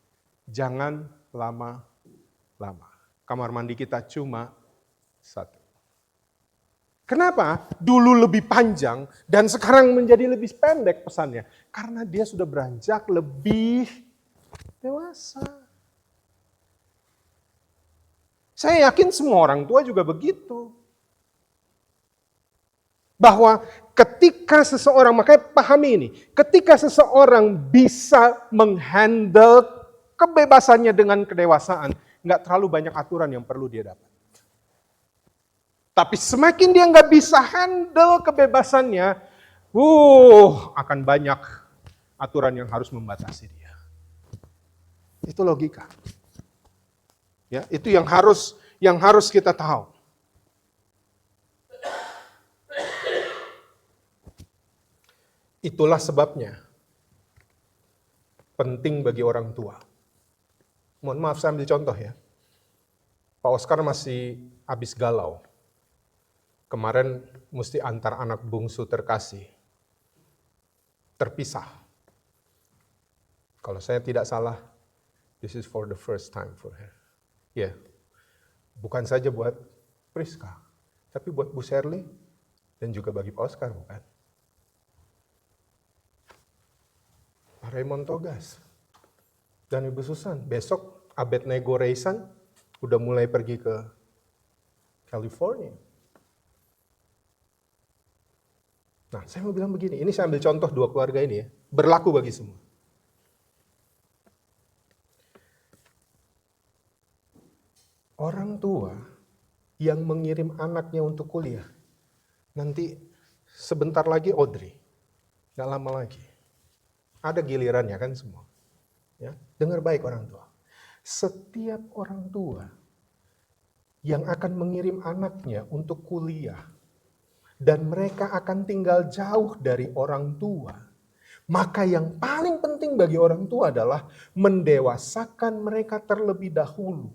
jangan lama-lama. Kamar mandi kita cuma 1. Kenapa? Dulu lebih panjang dan sekarang menjadi lebih pendek pesannya. Karena dia sudah beranjak lebih dewasa. Saya yakin semua orang tua juga begitu. Bahwa ketika seseorang, makanya pahami ini, ketika seseorang bisa menghandle kebebasannya dengan kedewasaan, nggak terlalu banyak aturan yang perlu dia dapat. Tapi semakin dia nggak bisa handle kebebasannya, akan banyak aturan yang harus membatasi dia. Itu logika. Ya, itu yang harus kita tahu. Itulah sebabnya penting bagi orang tua. Mohon maaf saya ambil contoh ya. Pak Oscar masih habis galau. Kemarin mesti antar anak bungsu terkasih. Terpisah. Kalau saya tidak salah, this is for the first time for her. Ya, bukan saja buat Priska, tapi buat Bu Shirley dan juga bagi Pak Oscar, bukan? Pak Raymond Togas dan Ibu Susan, besok Abednego Reisan udah mulai pergi ke California. Nah, saya mau bilang begini, ini saya ambil contoh 2 keluarga ini ya, berlaku bagi semua. Orang tua yang mengirim anaknya untuk kuliah, nanti sebentar lagi Audrey, gak lama lagi. Ada gilirannya kan semua. Ya, dengar baik orang tua. Setiap orang tua yang akan mengirim anaknya untuk kuliah, dan mereka akan tinggal jauh dari orang tua, maka yang paling penting bagi orang tua adalah mendewasakan mereka terlebih dahulu.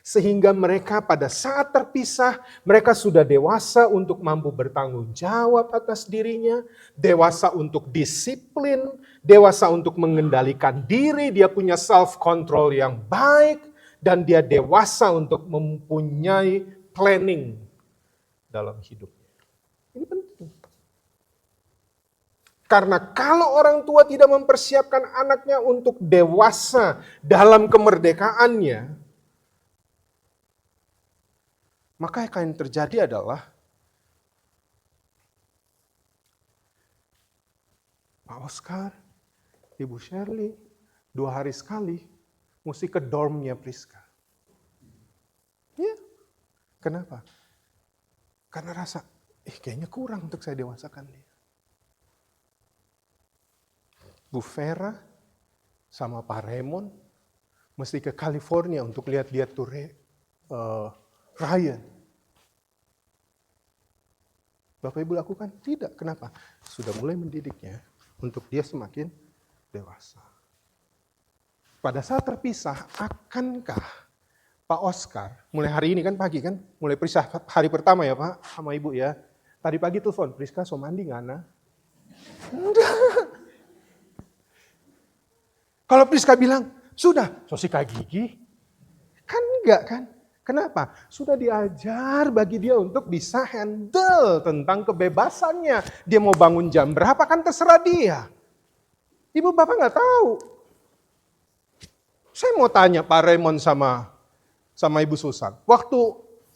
Sehingga mereka pada saat terpisah, mereka sudah dewasa untuk mampu bertanggung jawab atas dirinya, dewasa untuk disiplin, dewasa untuk mengendalikan diri, dia punya self-control yang baik, dan dia dewasa untuk mempunyai planning dalam hidupnya. Ini penting. Karena kalau orang tua tidak mempersiapkan anaknya untuk dewasa dalam kemerdekaannya, maka yang akan terjadi adalah Pak Oscar, Ibu Shirley, 2 hari sekali mesti ke dormnya Priska. Ya, kenapa? Karena rasa, kayaknya kurang untuk saya dewasakan dia. Bu Vera sama Pak Raymond mesti ke California untuk lihat dia tuh Ryan. Bapak Ibu lakukan? Tidak. Kenapa? Sudah mulai mendidiknya untuk dia semakin dewasa. Pada saat terpisah, akankah Pak Oscar, mulai hari ini kan pagi kan, mulai Priska hari pertama ya Pak, sama Ibu ya. Tadi pagi telepon, Priska so mandi nggak Ana? Enggak. Kalau Priska bilang, sudah, so sikat gigi, kan enggak kan? Kenapa? Sudah diajar bagi dia untuk bisa handle tentang kebebasannya. Dia mau bangun jam berapa kan terserah dia. Ibu bapak nggak tahu. Saya mau tanya Pak Raymond sama Ibu Susan. Waktu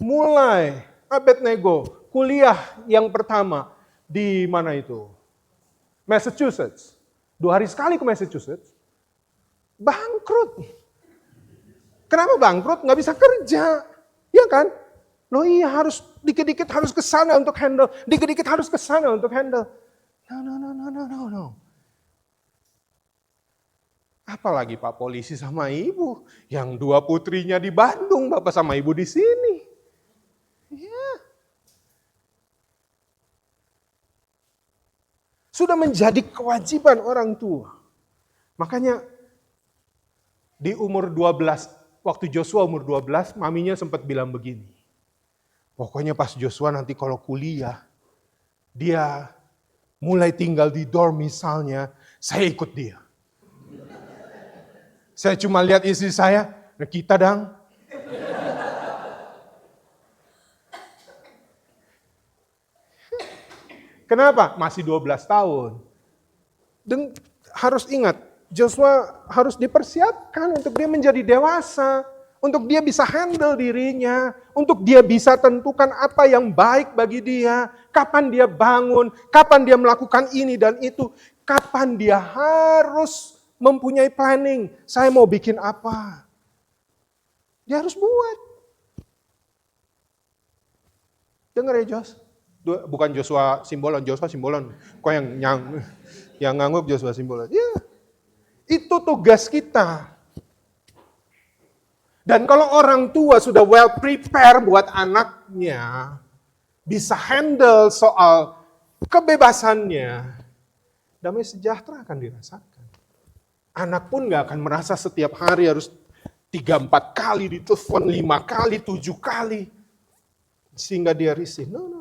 mulai Abednego kuliah yang pertama di mana itu? Massachusetts. 2 hari sekali ke Massachusetts. Bangkrut. Kenapa bangkrut? Nggak bisa kerja. Ya kan? Loh iya harus dikit-dikit harus ke sana untuk handle. Dikit-dikit harus ke sana untuk handle. No. Apalagi Pak Polisi sama Ibu. Yang 2 putrinya di Bandung, Bapak sama Ibu di sini. Ya. Sudah menjadi kewajiban orang tua. Makanya di umur 12, waktu Joshua umur 12, maminya sempat bilang begini. Pokoknya pas Joshua nanti kalau kuliah, dia mulai tinggal di dorm misalnya, saya ikut dia. Saya cuma lihat istri saya, nah kita dang. Kenapa? Masih 12 tahun. Dan harus ingat, Joshua harus dipersiapkan untuk dia menjadi dewasa, untuk dia bisa handle dirinya, untuk dia bisa tentukan apa yang baik bagi dia, kapan dia bangun, kapan dia melakukan ini dan itu, kapan dia harus mempunyai planning, saya mau bikin apa. Dia harus buat. Dengar ya Jos, bukan Joshua Simbolon, Joshua Simbolon, kok yang ngangguk Joshua Simbolon, ya. Itu tugas kita. Dan kalau orang tua sudah well prepare buat anaknya, bisa handle soal kebebasannya, damai sejahtera akan dirasakan. Anak pun gak akan merasa setiap hari harus 3-4 kali ditelepon, 5 kali, 7 kali. Sehingga dia risih. No.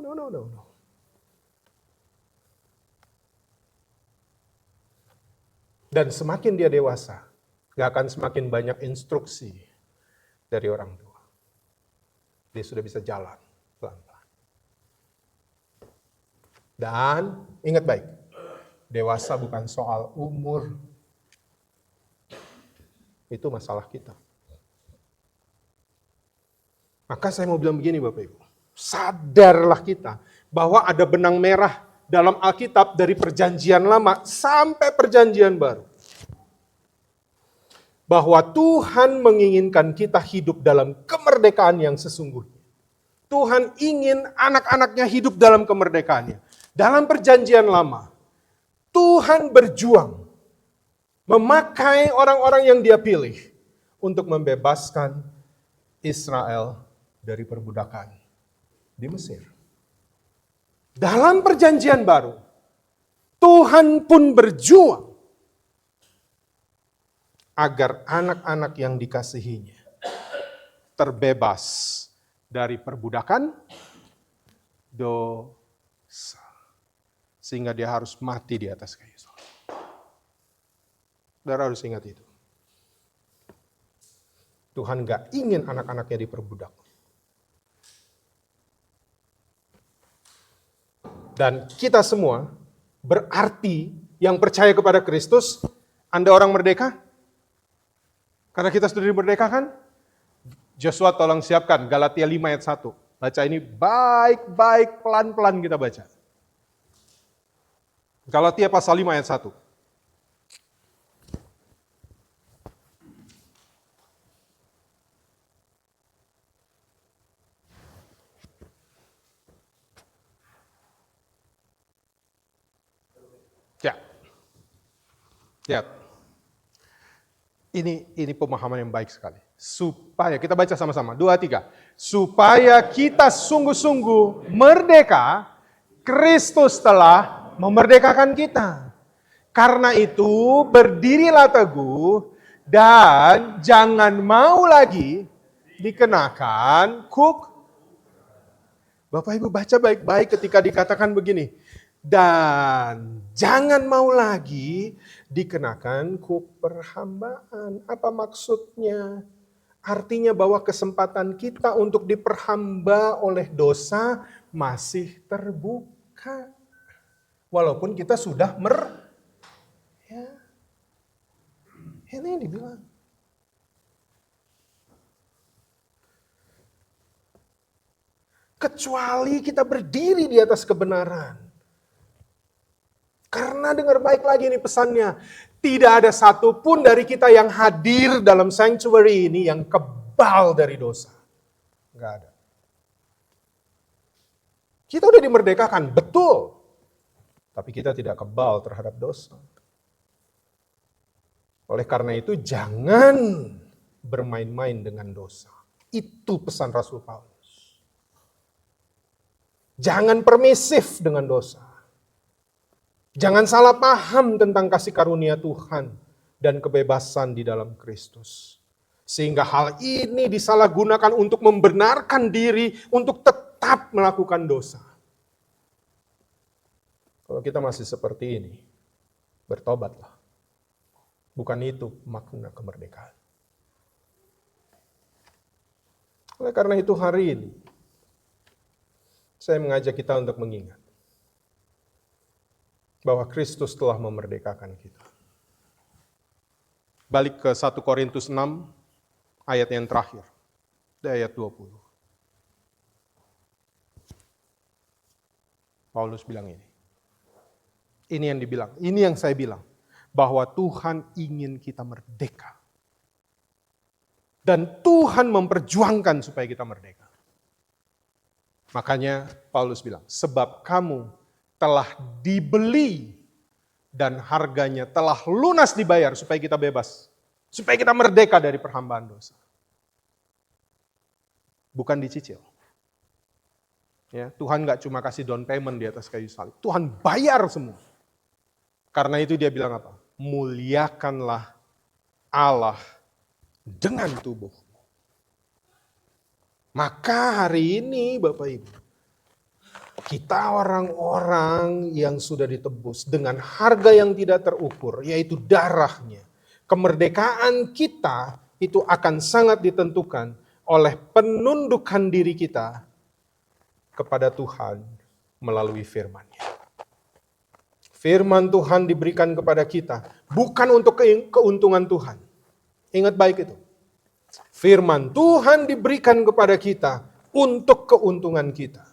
Dan semakin dia dewasa, gak akan semakin banyak instruksi dari orang tua. Dia sudah bisa jalan pelan-pelan. Dan ingat baik, dewasa bukan soal umur. Itu masalah kita. Maka saya mau bilang begini Bapak Ibu, sadarlah kita bahwa ada benang merah dalam Alkitab dari perjanjian lama sampai perjanjian baru. Bahwa Tuhan menginginkan kita hidup dalam kemerdekaan yang sesungguhnya. Tuhan ingin anak-anaknya hidup dalam kemerdekaannya. Dalam perjanjian lama, Tuhan berjuang memakai orang-orang yang dia pilih untuk membebaskan Israel dari perbudakan di Mesir. Dalam perjanjian baru, Tuhan pun berjuang agar anak-anak yang dikasihinya terbebas dari perbudakan dosa. Sehingga dia harus mati di atas kayu salib. Saudara harus ingat itu. Tuhan gak ingin anak-anaknya diperbudak. Dan kita semua berarti yang percaya kepada Kristus, Anda orang merdeka? Karena kita sudah dimerdekakan? Joshua tolong siapkan Galatia 5 ayat 1. Baca ini baik-baik, pelan-pelan kita baca. Galatia pasal 5 ayat 1. Ya. Ini pemahaman yang baik sekali. Supaya, kita baca sama-sama, 2, 3. Supaya kita sungguh-sungguh merdeka, Kristus telah memerdekakan kita. Karena itu, berdirilah teguh, dan jangan mau lagi dikenakan Bapak Ibu baca baik-baik ketika dikatakan begini. Dan jangan mau lagi dikenakan perhambaan. Apa maksudnya? Artinya bahwa kesempatan kita untuk diperhamba oleh dosa masih terbuka. Walaupun kita sudah Ini yang dibilang. Kecuali kita berdiri di atas kebenaran. Karena dengar baik lagi ini pesannya, tidak ada satupun dari kita yang hadir dalam sanctuary ini yang kebal dari dosa. Enggak ada. Kita udah dimerdekakan, betul. Tapi kita tidak kebal terhadap dosa. Oleh karena itu jangan bermain-main dengan dosa. Itu pesan Rasul Paulus. Jangan permisif dengan dosa. Jangan salah paham tentang kasih karunia Tuhan dan kebebasan di dalam Kristus. Sehingga hal ini disalahgunakan untuk membenarkan diri untuk tetap melakukan dosa. Kalau kita masih seperti ini, bertobatlah. Bukan itu makna kemerdekaan. Oleh karena itu hari ini, saya mengajak kita untuk mengingat bahwa Kristus telah memerdekakan kita. Balik ke 1 Korintus 6, ayat yang terakhir, ayat 20. Paulus bilang ini. Ini yang dibilang, ini yang saya bilang. Bahwa Tuhan ingin kita merdeka. Dan Tuhan memperjuangkan supaya kita merdeka. Makanya Paulus bilang, sebab kamu telah dibeli dan harganya telah lunas dibayar supaya kita bebas. Supaya kita merdeka dari perhambaan dosa. Bukan dicicil. Ya, Tuhan gak cuma kasih down payment di atas kayu salib. Tuhan bayar semua. Karena itu dia bilang apa? Muliakanlah Allah dengan tubuh. Maka hari ini Bapak Ibu, kita orang-orang yang sudah ditebus dengan harga yang tidak terukur, yaitu darahnya. Kemerdekaan kita itu akan sangat ditentukan oleh penundukan diri kita kepada Tuhan melalui firman-Nya. Firman Tuhan diberikan kepada kita, bukan untuk keuntungan Tuhan. Ingat baik itu. Firman Tuhan diberikan kepada kita untuk keuntungan kita.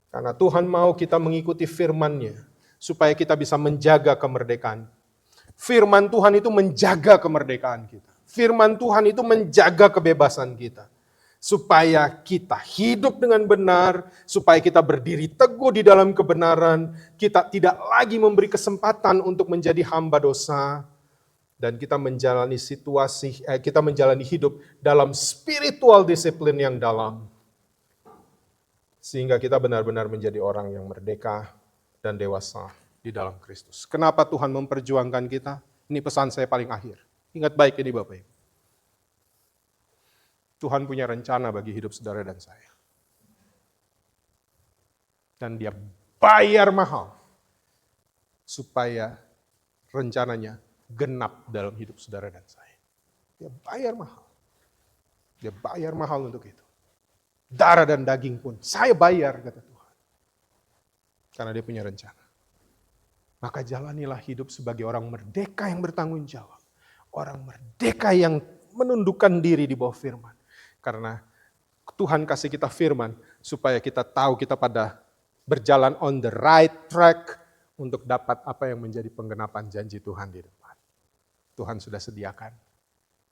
Karena Tuhan mau kita mengikuti firman-Nya, supaya kita bisa menjaga kemerdekaan. Firman Tuhan itu menjaga kemerdekaan kita. Firman Tuhan itu menjaga kebebasan kita. Supaya kita hidup dengan benar, supaya kita berdiri teguh di dalam kebenaran, kita tidak lagi memberi kesempatan untuk menjadi hamba dosa, dan kita menjalani kita menjalani hidup dalam spiritual disiplin yang dalam. Sehingga kita benar-benar menjadi orang yang merdeka dan dewasa di dalam Kristus. Kenapa Tuhan memperjuangkan kita? Ini pesan saya paling akhir. Ingat baik ini Bapak Ibu. Tuhan punya rencana bagi hidup saudara dan saya. Dan dia bayar mahal supaya rencananya genap dalam hidup saudara dan saya. Dia bayar mahal. Dia bayar mahal untuk itu. Darah dan daging pun saya bayar, kata Tuhan. Karena dia punya rencana. Maka jalanilah hidup sebagai orang merdeka yang bertanggung jawab. Orang merdeka yang menundukkan diri di bawah firman. Karena Tuhan kasih kita firman supaya kita tahu kita pada berjalan on the right track untuk dapat apa yang menjadi penggenapan janji Tuhan di depan. Tuhan sudah sediakan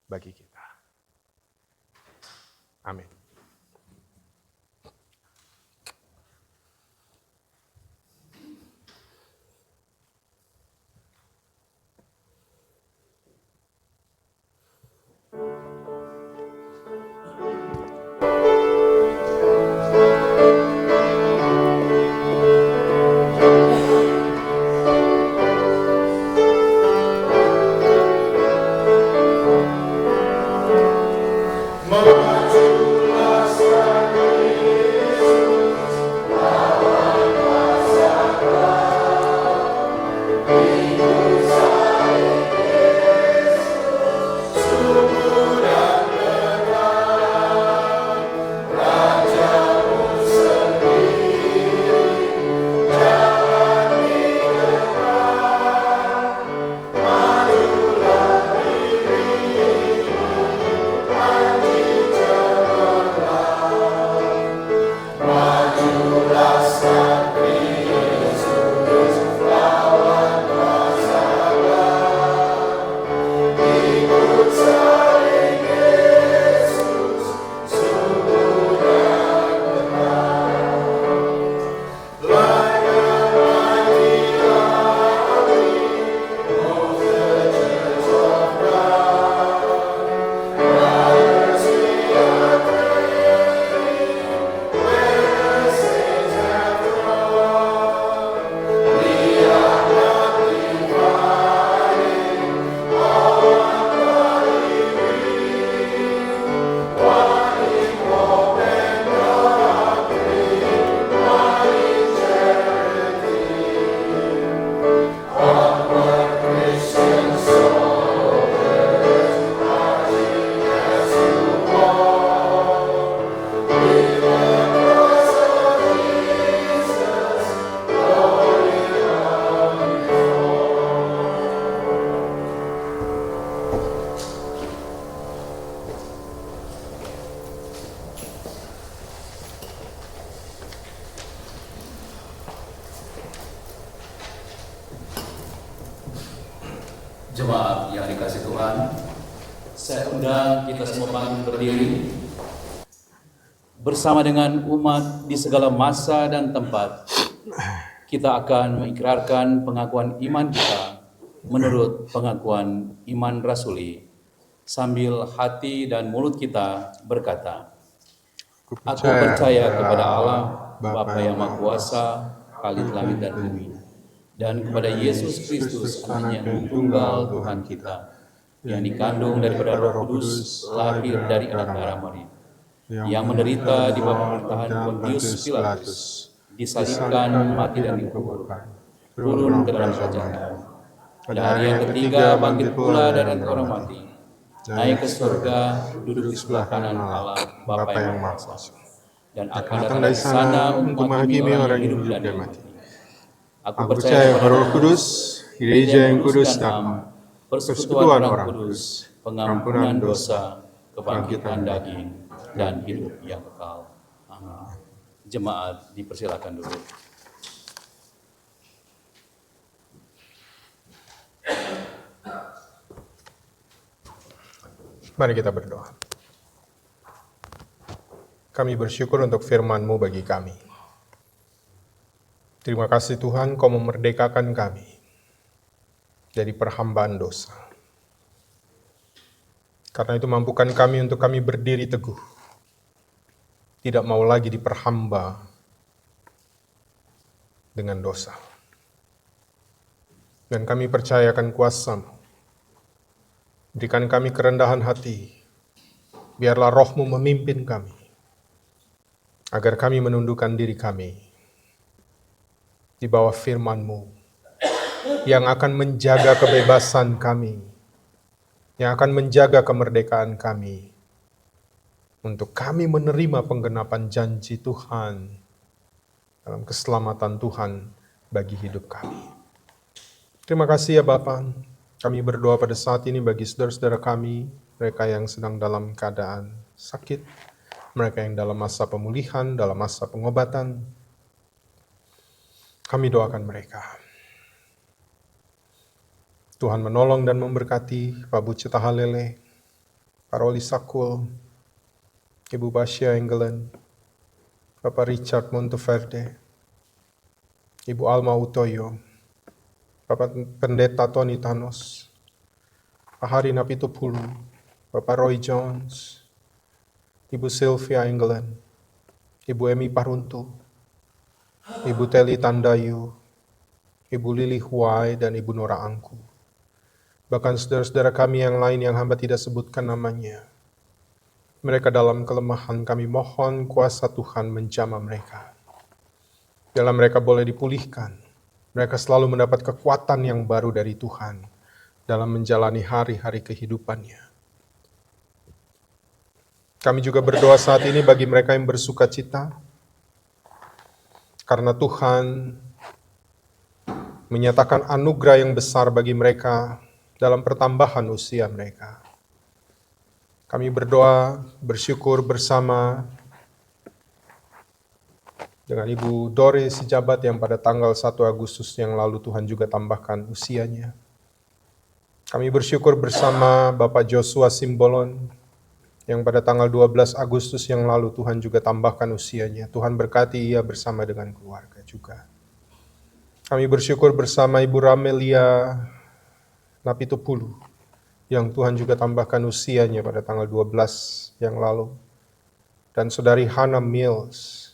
bagi kita. Amin. Jemaat yang dikasih Tuhan, saya undang kita semua bangkit berdiri bersama dengan umat di segala masa dan tempat. Kita akan mengikrarkan pengakuan iman kita menurut pengakuan iman rasuli sambil hati dan mulut kita berkata, Aku percaya kepada Allah, Bapa yang Maha Kuasa, Khalid langit dan bumi, dan kepada Yesus Kristus, Anaknya yang tunggal Tuhan kita, yang dikandung daripada Roh Kudus, lahir dari anak darah Maria, yang menderita di bawah pemerintahan Pontius Pilatus, disalibkan, mati dan dikuburkan, turun ke dalam kerajaan. Pada hari yang ketiga bangkit pula dari antara orang mati, naik ke surga, duduk di sebelah kanan Allah, Bapa yang Maha Kuasa, dan akan datang dari sana untuk menghakimi orang yang hidup dan mati. Aku percaya pada Roh Kudus, gereja yang kudus dan persekutuan orang kudus, pengampunan dosa, kebangkitan daging, dan hidup yang kekal. Amin. Jemaat dipersilakan duduk. Mari kita berdoa. Kami bersyukur untuk firman-Mu bagi kami. Terima kasih Tuhan, Kau memerdekakan kami dari perhambaan dosa. Karena itu mampukan kami untuk kami berdiri teguh, tidak mau lagi diperhamba dengan dosa. Dan kami percayakan kuasa-Mu. Berikan kami kerendahan hati, biarlah Roh-Mu memimpin kami, agar kami menundukkan diri kami di bawah firman-Mu, yang akan menjaga kebebasan kami, yang akan menjaga kemerdekaan kami, untuk kami menerima penggenapan janji Tuhan dalam keselamatan Tuhan bagi hidup kami. Terima kasih ya Bapa. Kami berdoa pada saat ini bagi saudara-saudara kami, mereka yang sedang dalam keadaan sakit, mereka yang dalam masa pemulihan, dalam masa pengobatan. Kami doakan mereka. Tuhan menolong dan memberkati Pak Bu Cetahalele, Pak Roli Sakul, Ibu Basya Engelen, Bapak Richard Monteverde, Ibu Alma Utoyo, Bapak Pendeta Tony Thanos, Pak Hari Napitupulu, Bapak Roy Jones, Ibu Sylvia Engelen, Ibu Emi Paruntu, Ibu Teli Tandayu, Ibu Lili Huai, dan Ibu Nora Angku. Bahkan saudara-saudara kami yang lain yang hamba tidak sebutkan namanya. Mereka dalam kelemahan, kami mohon kuasa Tuhan menjamah mereka. Biarlah mereka boleh dipulihkan. Mereka selalu mendapat kekuatan yang baru dari Tuhan dalam menjalani hari-hari kehidupannya. Kami juga berdoa saat ini bagi mereka yang bersuka cita, karena Tuhan menyatakan anugerah yang besar bagi mereka dalam pertambahan usia mereka. Kami berdoa, bersyukur bersama dengan Ibu Dore Sijabat yang pada tanggal 1 Agustus yang lalu Tuhan juga tambahkan usianya. Kami bersyukur bersama Bapak Joshua Simbolon yang pada tanggal 12 Agustus yang lalu Tuhan juga tambahkan usianya. Tuhan berkati ia bersama dengan keluarga juga. Kami bersyukur bersama Ibu Ramelia Napitupulu yang Tuhan juga tambahkan usianya pada tanggal 12 yang lalu. Dan Saudari Hannah Mills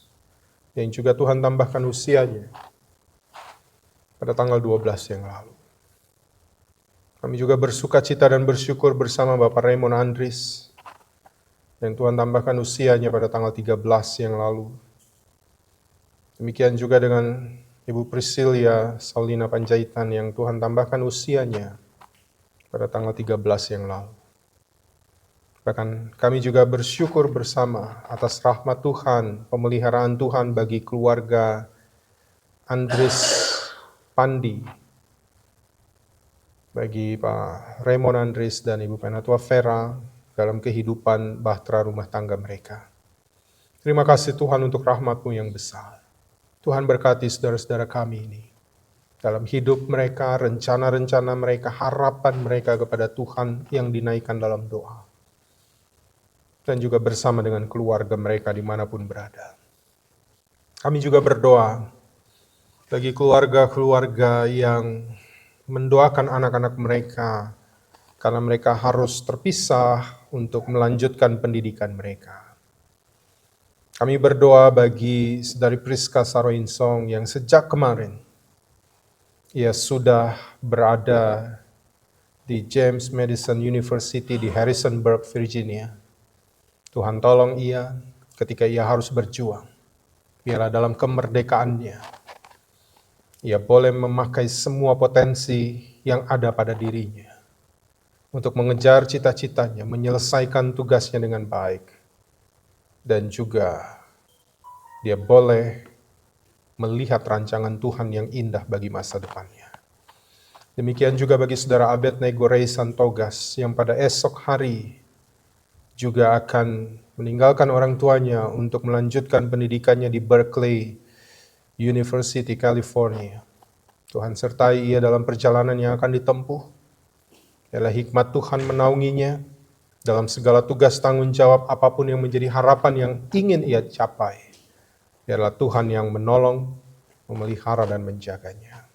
yang juga Tuhan tambahkan usianya pada tanggal 12 yang lalu. Kami juga bersuka cita dan bersyukur bersama Bapak Raymond Andris yang Tuhan tambahkan usianya pada tanggal 13 yang lalu. Demikian juga dengan Ibu Priscilia Saulina Panjaitan yang Tuhan tambahkan usianya pada tanggal 13 yang lalu. Bahkan kami juga bersyukur bersama atas rahmat Tuhan, pemeliharaan Tuhan bagi keluarga Andris Pandi, bagi Pak Raymond Andris dan Ibu Penatua Vera dalam kehidupan bahtera rumah tangga mereka. Terima kasih Tuhan untuk rahmat-Mu yang besar. Tuhan berkati saudara-saudara kami ini dalam hidup mereka, rencana-rencana mereka, harapan mereka kepada Tuhan yang dinaikkan dalam doa. Dan juga bersama dengan keluarga mereka dimanapun berada. Kami juga berdoa bagi keluarga-keluarga yang mendoakan anak-anak mereka karena mereka harus terpisah untuk melanjutkan pendidikan mereka. Kami berdoa bagi Saudari Priska Saroinsong yang sejak kemarin ia sudah berada di James Madison University di Harrisonburg, Virginia. Tuhan tolong ia ketika ia harus berjuang. Biarlah dalam kemerdekaannya, ia boleh memakai semua potensi yang ada pada dirinya untuk mengejar cita-citanya, menyelesaikan tugasnya dengan baik. Dan juga dia boleh melihat rancangan Tuhan yang indah bagi masa depannya. Demikian juga bagi Saudara Abednego Rey Santogas yang pada esok hari juga akan meninggalkan orang tuanya untuk melanjutkan pendidikannya di Berkeley University, California. Tuhan sertai ia dalam perjalanan yang akan ditempuh. Biarlah hikmat Tuhan menaunginya dalam segala tugas tanggung jawab apapun yang menjadi harapan yang ingin ia capai. Biarlah Tuhan yang menolong, memelihara dan menjaganya.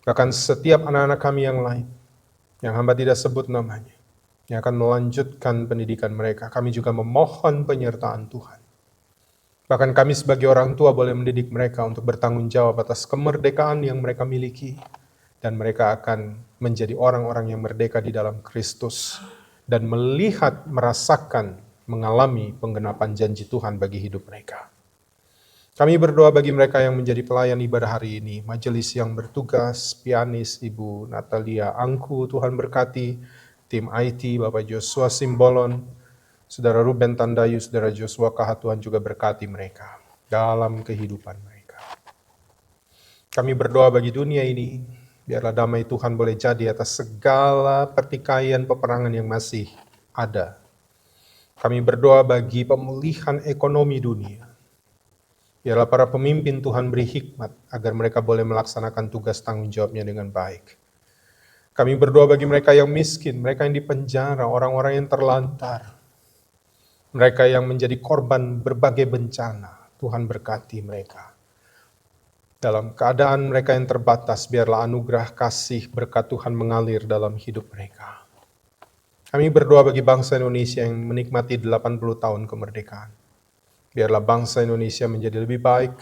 Bahkan setiap anak-anak kami yang lain, yang hamba tidak sebut namanya, yang akan melanjutkan pendidikan mereka. Kami juga memohon penyertaan Tuhan. Bahkan kami sebagai orang tua boleh mendidik mereka untuk bertanggung jawab atas kemerdekaan yang mereka miliki. Dan mereka akan menjadi orang-orang yang merdeka di dalam Kristus. Dan melihat, merasakan, mengalami penggenapan janji Tuhan bagi hidup mereka. Kami berdoa bagi mereka yang menjadi pelayan ibadah hari ini, majelis yang bertugas, pianis Ibu Natalia Angku, Tuhan berkati, tim IT, Bapak Joshua Simbolon, Saudara Ruben Tandayu, Saudara Joshua Kahat, Tuhan juga berkati mereka dalam kehidupan mereka. Kami berdoa bagi dunia ini, biarlah damai Tuhan boleh jadi atas segala pertikaian peperangan yang masih ada. Kami berdoa bagi pemulihan ekonomi dunia. Biarlah para pemimpin Tuhan beri hikmat agar mereka boleh melaksanakan tugas tanggung jawabnya dengan baik. Kami berdoa bagi mereka yang miskin, mereka yang dipenjara, orang-orang yang terlantar, mereka yang menjadi korban berbagai bencana. Tuhan berkati mereka. Dalam keadaan mereka yang terbatas, biarlah anugerah kasih berkat Tuhan mengalir dalam hidup mereka. Kami berdoa bagi bangsa Indonesia yang menikmati 80 tahun kemerdekaan. Biarlah bangsa Indonesia menjadi lebih baik,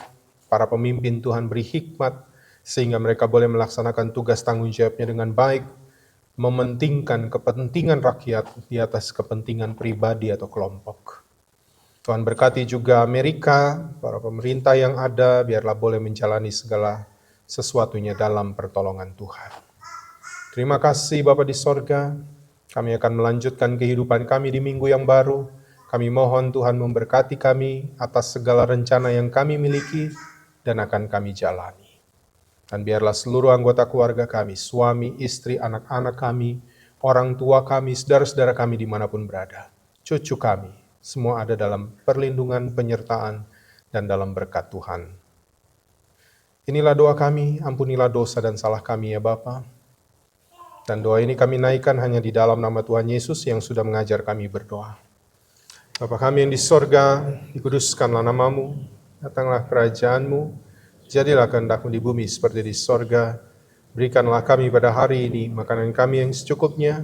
para pemimpin Tuhan beri hikmat, sehingga mereka boleh melaksanakan tugas tanggung jawabnya dengan baik, mementingkan kepentingan rakyat di atas kepentingan pribadi atau kelompok. Tuhan berkati juga Amerika, para pemerintah yang ada, biarlah boleh menjalani segala sesuatunya dalam pertolongan Tuhan. Terima kasih Bapa di sorga, kami akan melanjutkan kehidupan kami di minggu yang baru. Kami mohon Tuhan memberkati kami atas segala rencana yang kami miliki dan akan kami jalani. Dan biarlah seluruh anggota keluarga kami, suami, istri, anak-anak kami, orang tua kami, saudara-saudara kami dimanapun berada, cucu kami, semua ada dalam perlindungan, penyertaan, dan dalam berkat Tuhan. Inilah doa kami, ampunilah dosa dan salah kami ya Bapa. Dan doa ini kami naikkan hanya di dalam nama Tuhan Yesus yang sudah mengajar kami berdoa. Bapa kami yang di sorga, dikuduskanlah namamu, datanglah kerajaan-Mu, jadilah kehendak-Mu di bumi seperti di sorga. Berikanlah kami pada hari ini makanan kami yang secukupnya,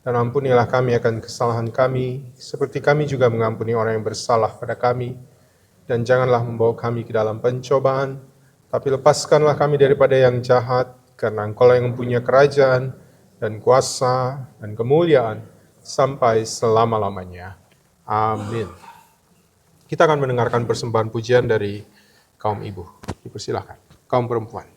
dan ampunilah kami akan kesalahan kami, seperti kami juga mengampuni orang yang bersalah pada kami. Dan janganlah membawa kami ke dalam pencobaan, tapi lepaskanlah kami daripada yang jahat, karena Engkau-lah yang mempunyai kerajaan, dan kuasa, dan kemuliaan, sampai selama-lamanya. Amin. Kita akan mendengarkan persembahan pujian dari kaum ibu. Dipersilakan. Kaum perempuan.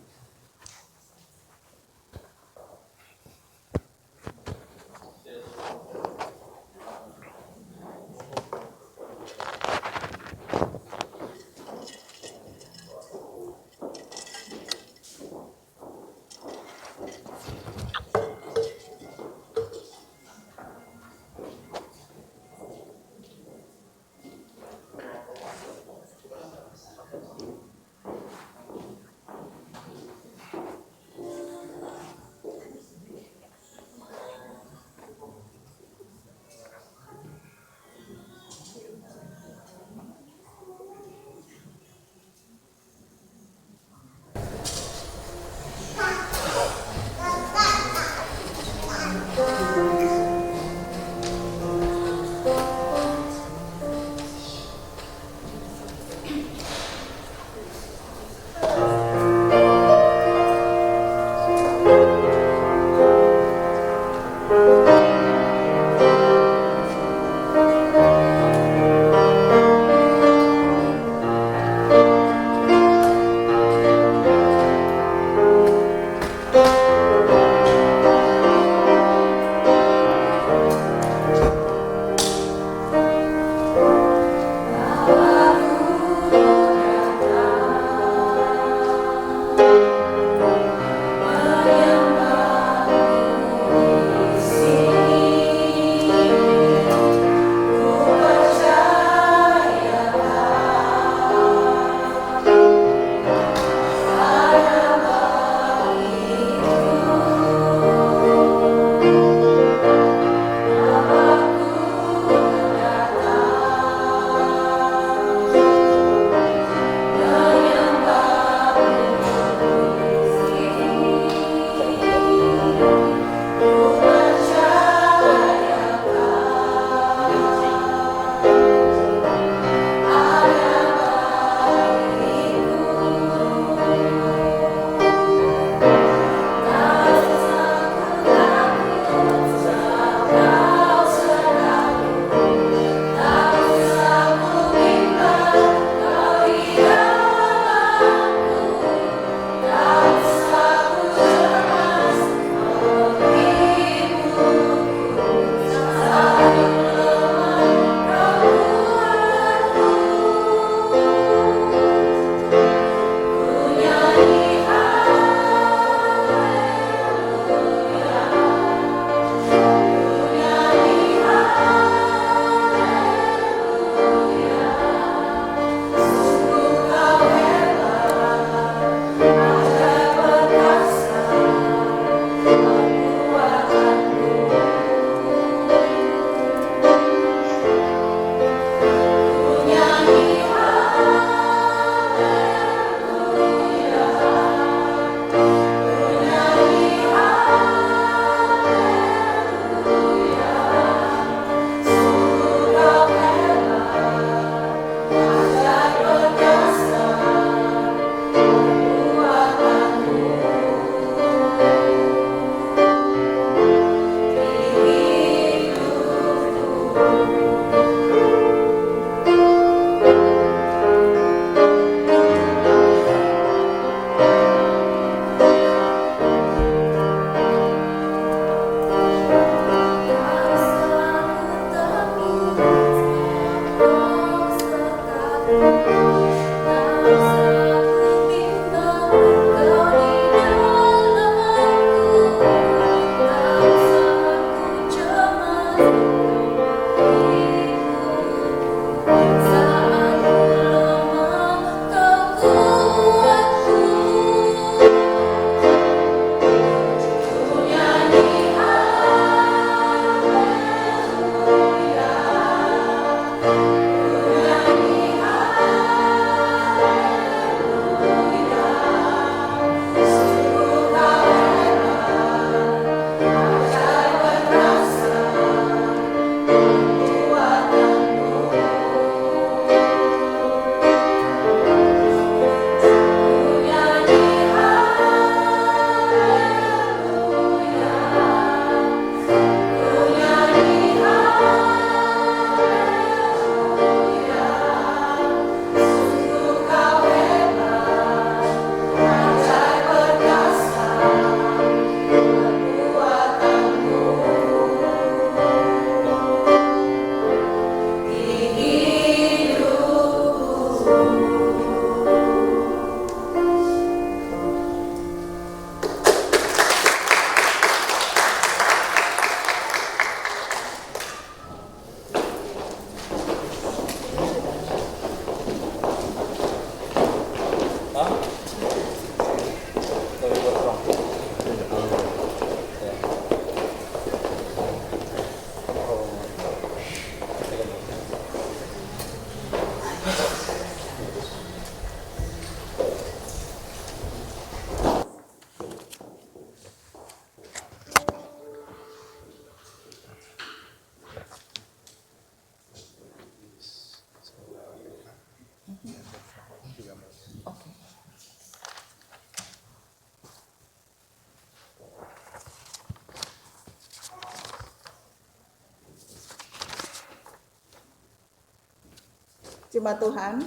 Jemaat Tuhan,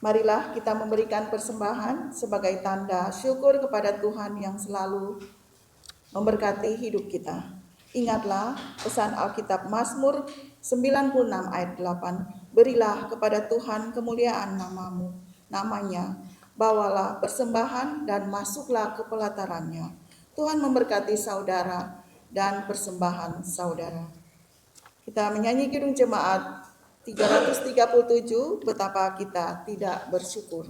marilah kita memberikan persembahan sebagai tanda syukur kepada Tuhan yang selalu memberkati hidup kita. Ingatlah pesan Alkitab Mazmur 96 ayat 8, berilah kepada Tuhan kemuliaan namanya, bawalah persembahan dan masuklah ke pelatarannya. Tuhan memberkati saudara dan persembahan saudara. Kita menyanyi Kidung Jemaat 337, betapa kita tidak bersyukur.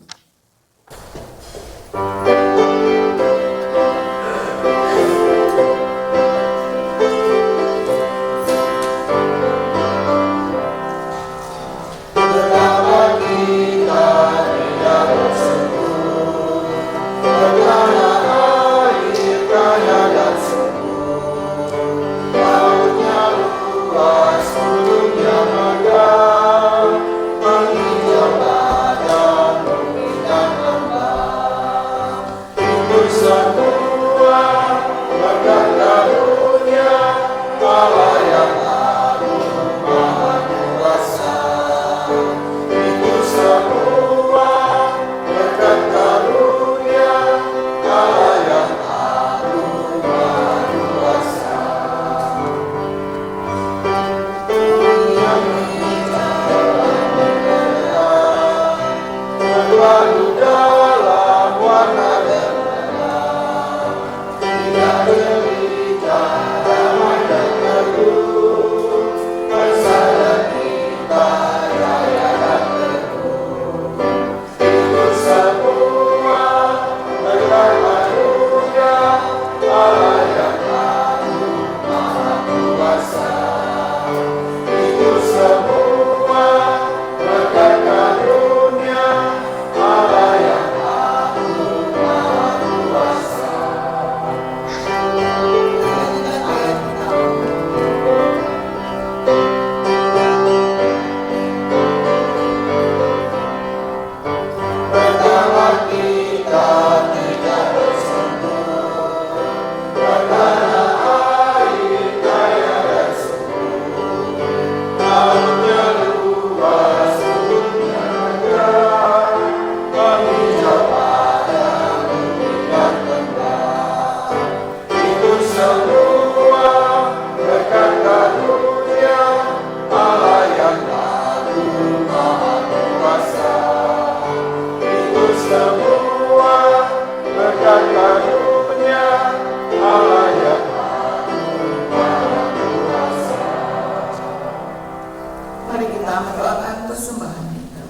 Mari kita mendoakan persembahan kita.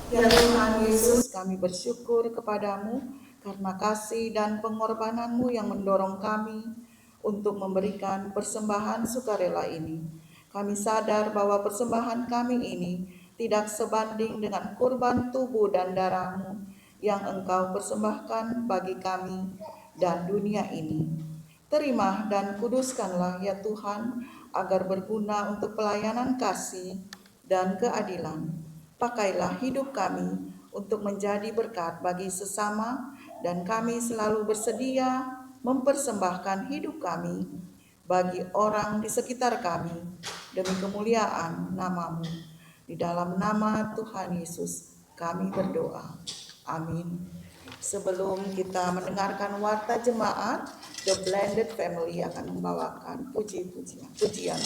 Ya Tuhan Yesus, kami bersyukur kepadamu karena kasih dan pengorbananmu yang mendorong kami untuk memberikan persembahan sukarela ini. Kami sadar bahwa persembahan kami ini tidak sebanding dengan kurban tubuh dan darahmu yang engkau persembahkan bagi kami dan dunia ini. Terima dan kuduskanlah ya Tuhan, agar berguna untuk pelayanan kasih dan keadilan. Pakailah hidup kami untuk menjadi berkat bagi sesama, dan kami selalu bersedia mempersembahkan hidup kami bagi orang di sekitar kami demi kemuliaan namamu. Di dalam nama Tuhan Yesus kami berdoa. Amin. Sebelum kita mendengarkan warta jemaat, The Blended Family akan membawakan pujian.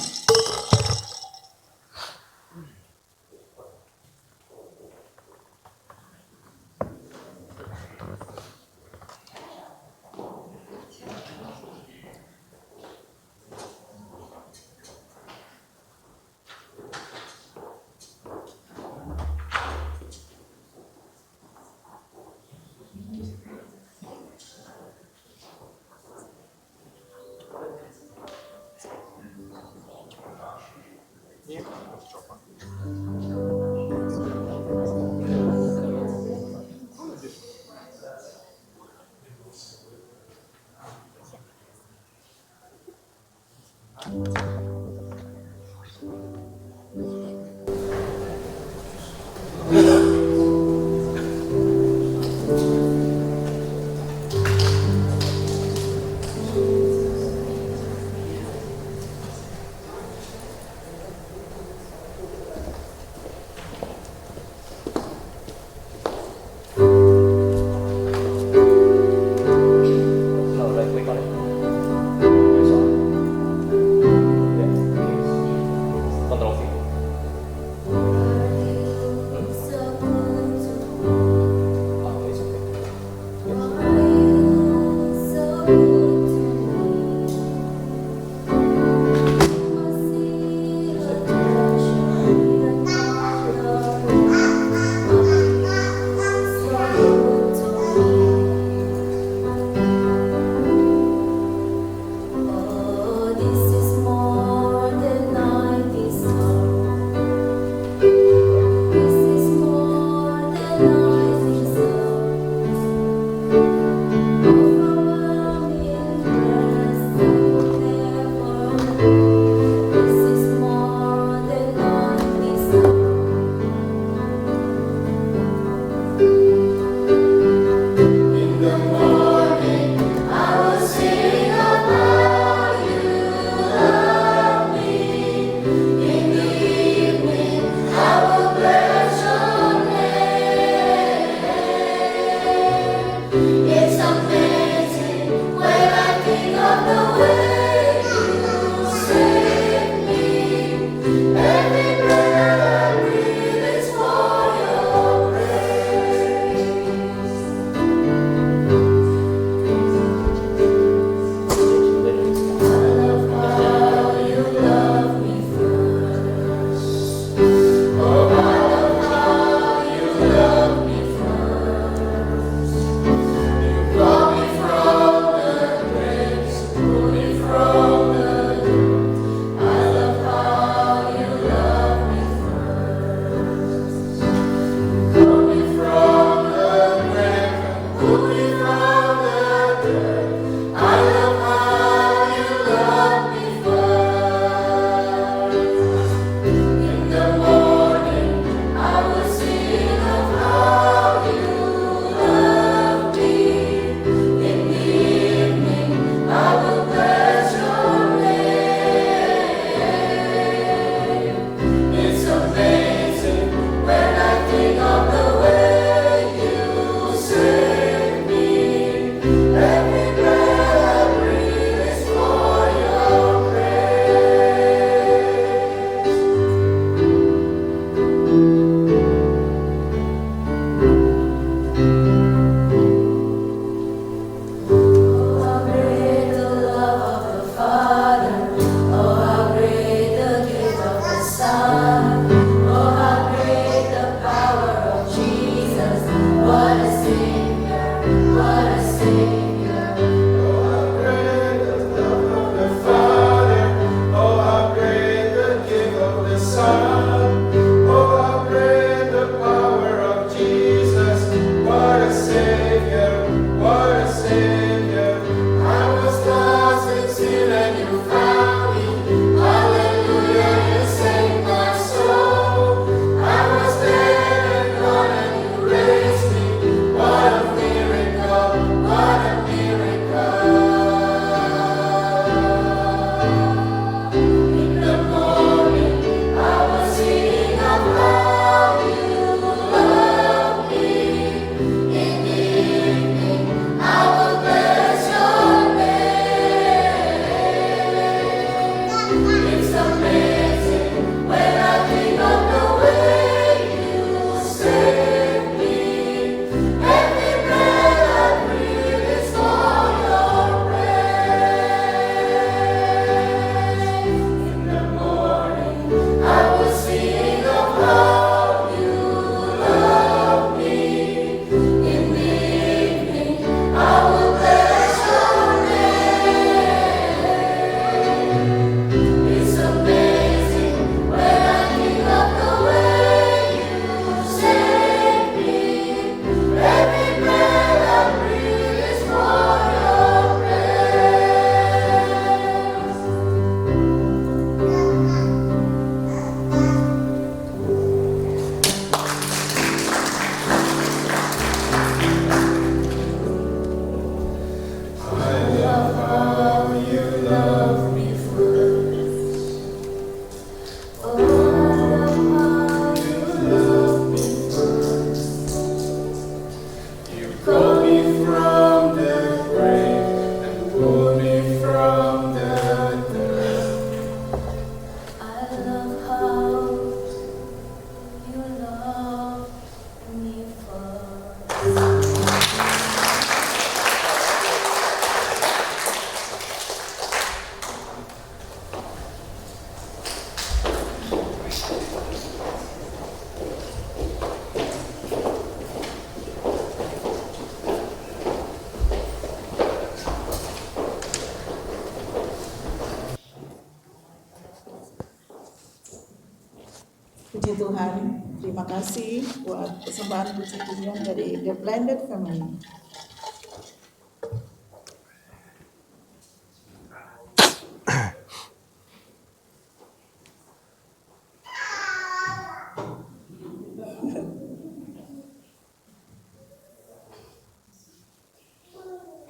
Puji Tuhan, terima kasih buat persembahan puji-pujian dari The Blended Family.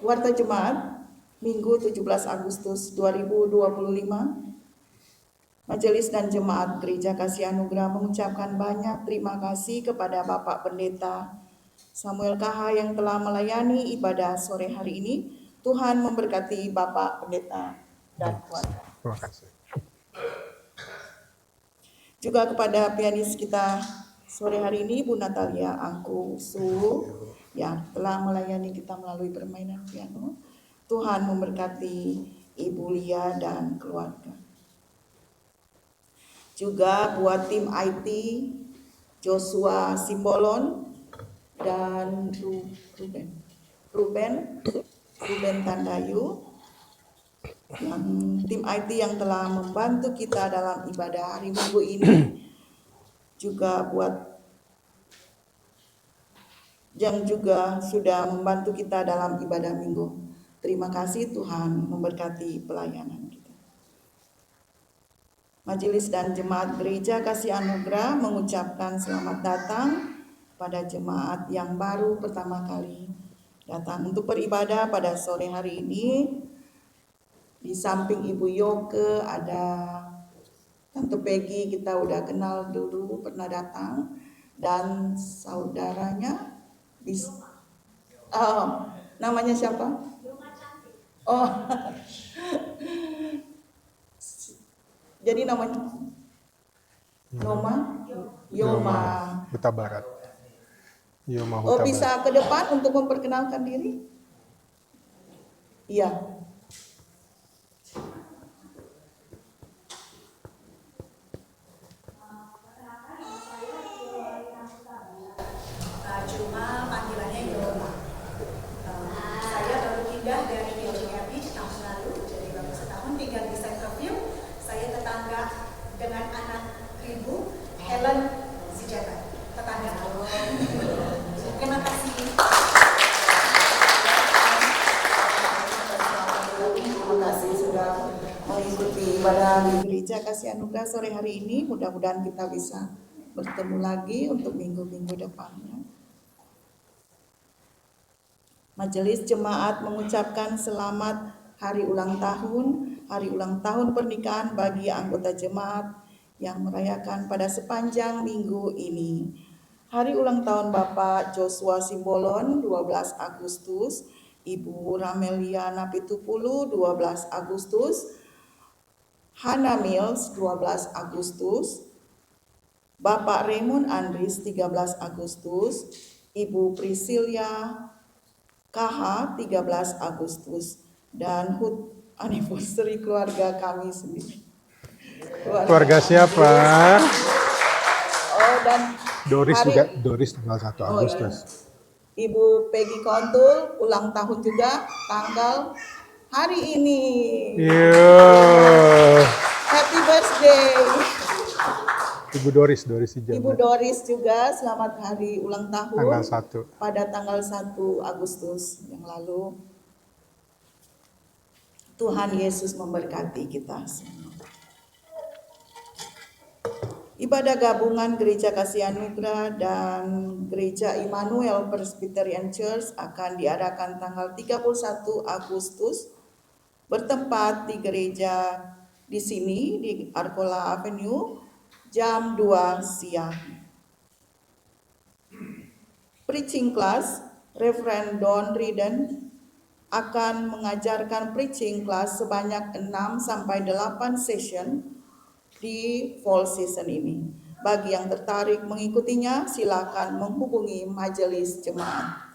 Warta Jemaat, Minggu 17 Agustus 2025. Majelis dan Jemaat Gereja Kasih Anugerah mengucapkan banyak terima kasih kepada Bapak Pendeta Samuel KH yang telah melayani ibadah sore hari ini. Tuhan memberkati Bapak Pendeta dan keluarga. Terima kasih. Juga kepada pianis kita sore hari ini, Bu Natalia Angku Su, yang telah melayani kita melalui permainan piano. Tuhan memberkati Ibu Lia dan keluarga. Juga buat tim IT, Joshua Simbolon dan Ruben Tandayu, yang tim IT yang telah membantu kita dalam ibadah hari Minggu ini. Juga buat yang juga sudah membantu kita dalam ibadah Minggu. Terima kasih, Tuhan memberkati pelayanan kita. Majelis dan Jemaat Gereja Kasih Anugerah mengucapkan selamat datang pada jemaat yang baru pertama kali datang untuk beribadah pada sore hari ini. Di samping Ibu Yoke ada Tante Peggy, kita udah kenal dulu, pernah datang, dan saudaranya namanya siapa? Oh. Jadi namanya Yoma Huta Barat. Yoma Oh, Huta Barat. bisa ke depan untuk memperkenalkan diri? Iya. Cuma panggilannya Yoma. Saya baru pindah dari PGRI tahun lalu, jadi baru setahun tinggal di Centerville. Saya tetangga dengan anak Ibu Helen Zijata, tetangga. Terima kasih. Terima kasih sudah mengikuti ibadah di Gereja Kasih Anugerah sore hari ini. Mudah-mudahan kita bisa bertemu lagi untuk minggu-minggu depannya. Majelis Jemaat mengucapkan selamat hari ulang tahun pernikahan bagi anggota jemaat yang merayakan pada sepanjang minggu ini. Hari ulang tahun Bapak Joshua Simbolon 12 Agustus, Ibu Ramelia Napitupulu 12 Agustus, Hana Mills 12 Agustus, Bapak Raymond Andris 13 Agustus, Ibu Priscilia KH 13 Agustus, dan HUT anniversary keluarga kami sendiri. Keluarga siapa? Oh, dan Doris hari- juga, Doris tanggal 1 Oh, Agustus. iya. Ibu Peggy Kontul ulang tahun juga tanggal hari ini. Iya. Happy birthday. Ibu Doris Ijam. Ibu Doris juga selamat hari ulang tahun Tanggal 1. pada tanggal 1 Agustus yang lalu. Tuhan Yesus memberkati kita semua. Ibadah gabungan Gereja Kasih Anugerah dan Gereja Immanuel Presbyterian Church akan diadakan tanggal 31 Agustus bertempat di gereja di sini di Arcola Avenue jam 2 siang. Preaching class, Reverend Don Riden akan mengajarkan preaching class sebanyak 6 sampai 8 session di fall season ini. Bagi yang tertarik mengikutinya, silakan menghubungi majelis jemaat.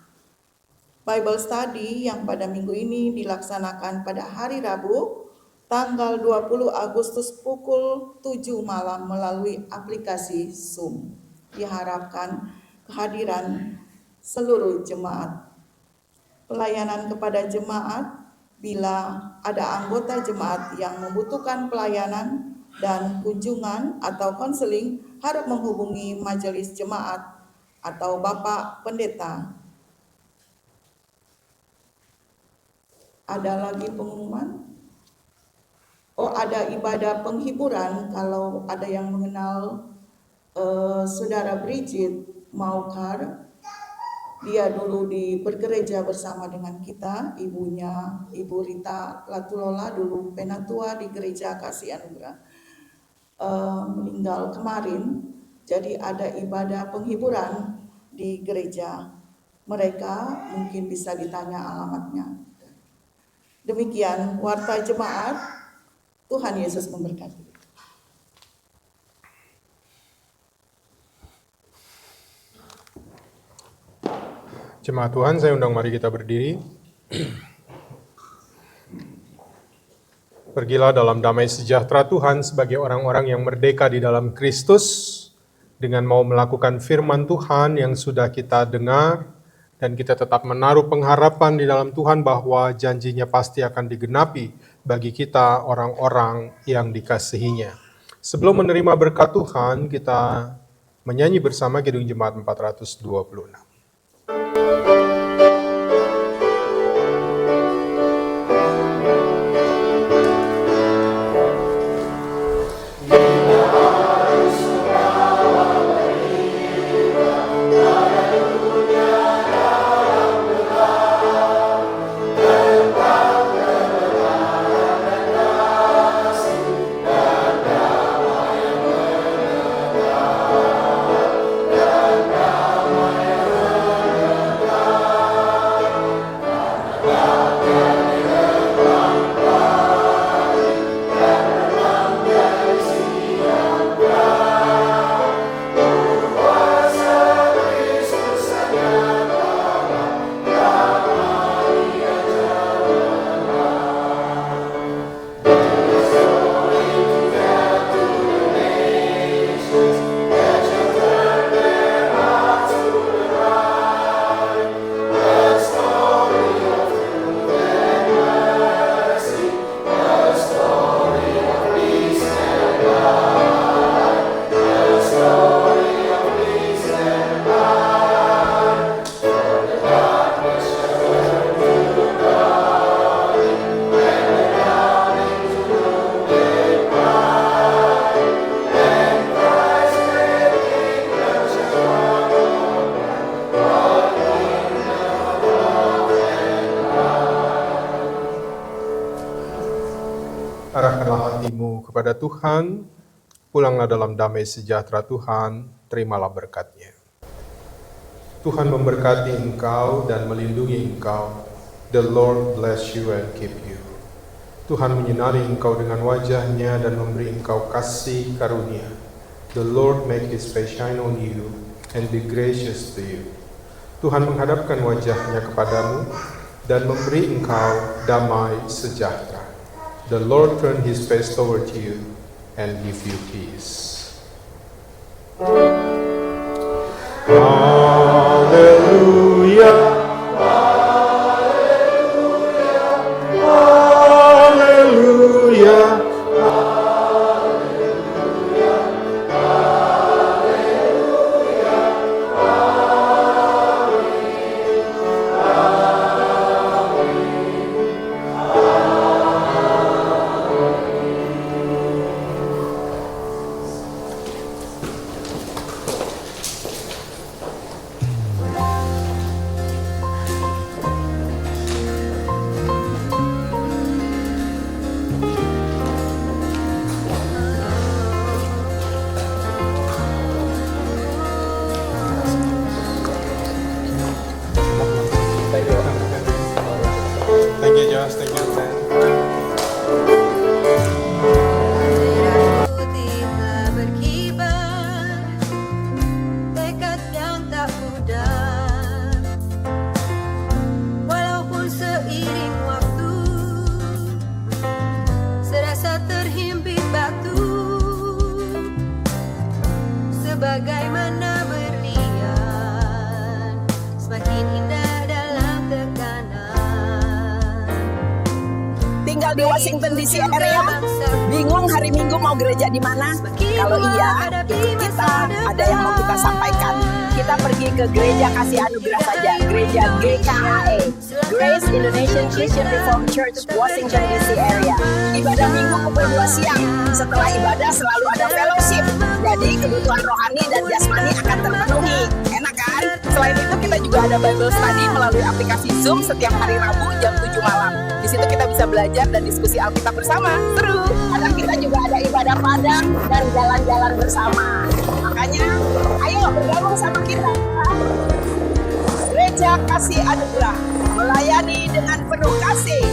Bible study yang pada minggu ini dilaksanakan pada hari Rabu, tanggal 20 Agustus pukul 7 malam melalui aplikasi Zoom. Diharapkan kehadiran seluruh jemaat. Pelayanan kepada jemaat, bila ada anggota jemaat yang membutuhkan pelayanan dan kunjungan atau konseling, harap menghubungi majelis jemaat atau Bapak Pendeta. Ada lagi pengumuman? Oh, ada ibadah penghiburan. Kalau ada yang mengenal Saudara Bridget Maukar, dia dulu bergereja bersama dengan kita. Ibunya, Ibu Rita Latulola, dulu penatua di Gereja Kasih Anugerah, meninggal kemarin. Jadi ada ibadah penghiburan di gereja mereka, mungkin bisa ditanya alamatnya. Demikian warta jemaat. Tuhan Yesus memberkati. Jemaat Tuhan, saya undang mari kita berdiri. Pergilah dalam damai sejahtera Tuhan sebagai orang-orang yang merdeka di dalam Kristus, dengan mau melakukan firman Tuhan yang sudah kita dengar, dan kita tetap menaruh pengharapan di dalam Tuhan bahwa janjinya pasti akan digenapi bagi kita orang-orang yang dikasihinya. Sebelum menerima berkat Tuhan, kita menyanyi bersama Kidung Jemaat 426. Arahkanlah hatimu kepada Tuhan, pulanglah dalam damai sejahtera Tuhan, terimalah berkat-Nya. Tuhan memberkati engkau dan melindungi engkau. The Lord bless you and keep you. Tuhan menyinari engkau dengan wajah-Nya dan memberi engkau kasih karunia. The Lord make His face shine on you and be gracious to you. Tuhan menghadapkan wajah-Nya kepadamu dan memberi engkau damai sejahtera. The Lord turn His face toward you and give you peace. Hallelujah. Hallelujah. Thank you, Josh. Thank you, man. Telah berkibar, tekad yang tak pudar. Walaupun seiring waktu serasa terhimpit batu, sebagaimana berlian semakin indah dalam tekanan. tinggal di Washington DC area? Bingung hari Minggu mau gereja di mana? Kalau iya, ikut kita. Ada yang mau kita sampaikan. Kita pergi ke Gereja Kasih Anugerah saja, Gereja GKAE, Grace Indonesian Christian Reformed Church, Washington DC area. Ibadah Minggu pukul 2 siang. Setelah ibadah selalu ada fellowship. Jadi kebutuhan rohani dan jasmani akan terpenuhi. Enak kan? Selain itu kita juga ada Bible study melalui aplikasi Zoom setiap hari Rabu jam 7 malam. Di situ kita bisa belajar dan diskusi Alkitab bersama. Seru. Kadang kita juga ada ibadah padang dan jalan-jalan bersama. Makanya, ayo bergabung sama kita. Gereja Kasih Anugerah melayani dengan penuh kasih.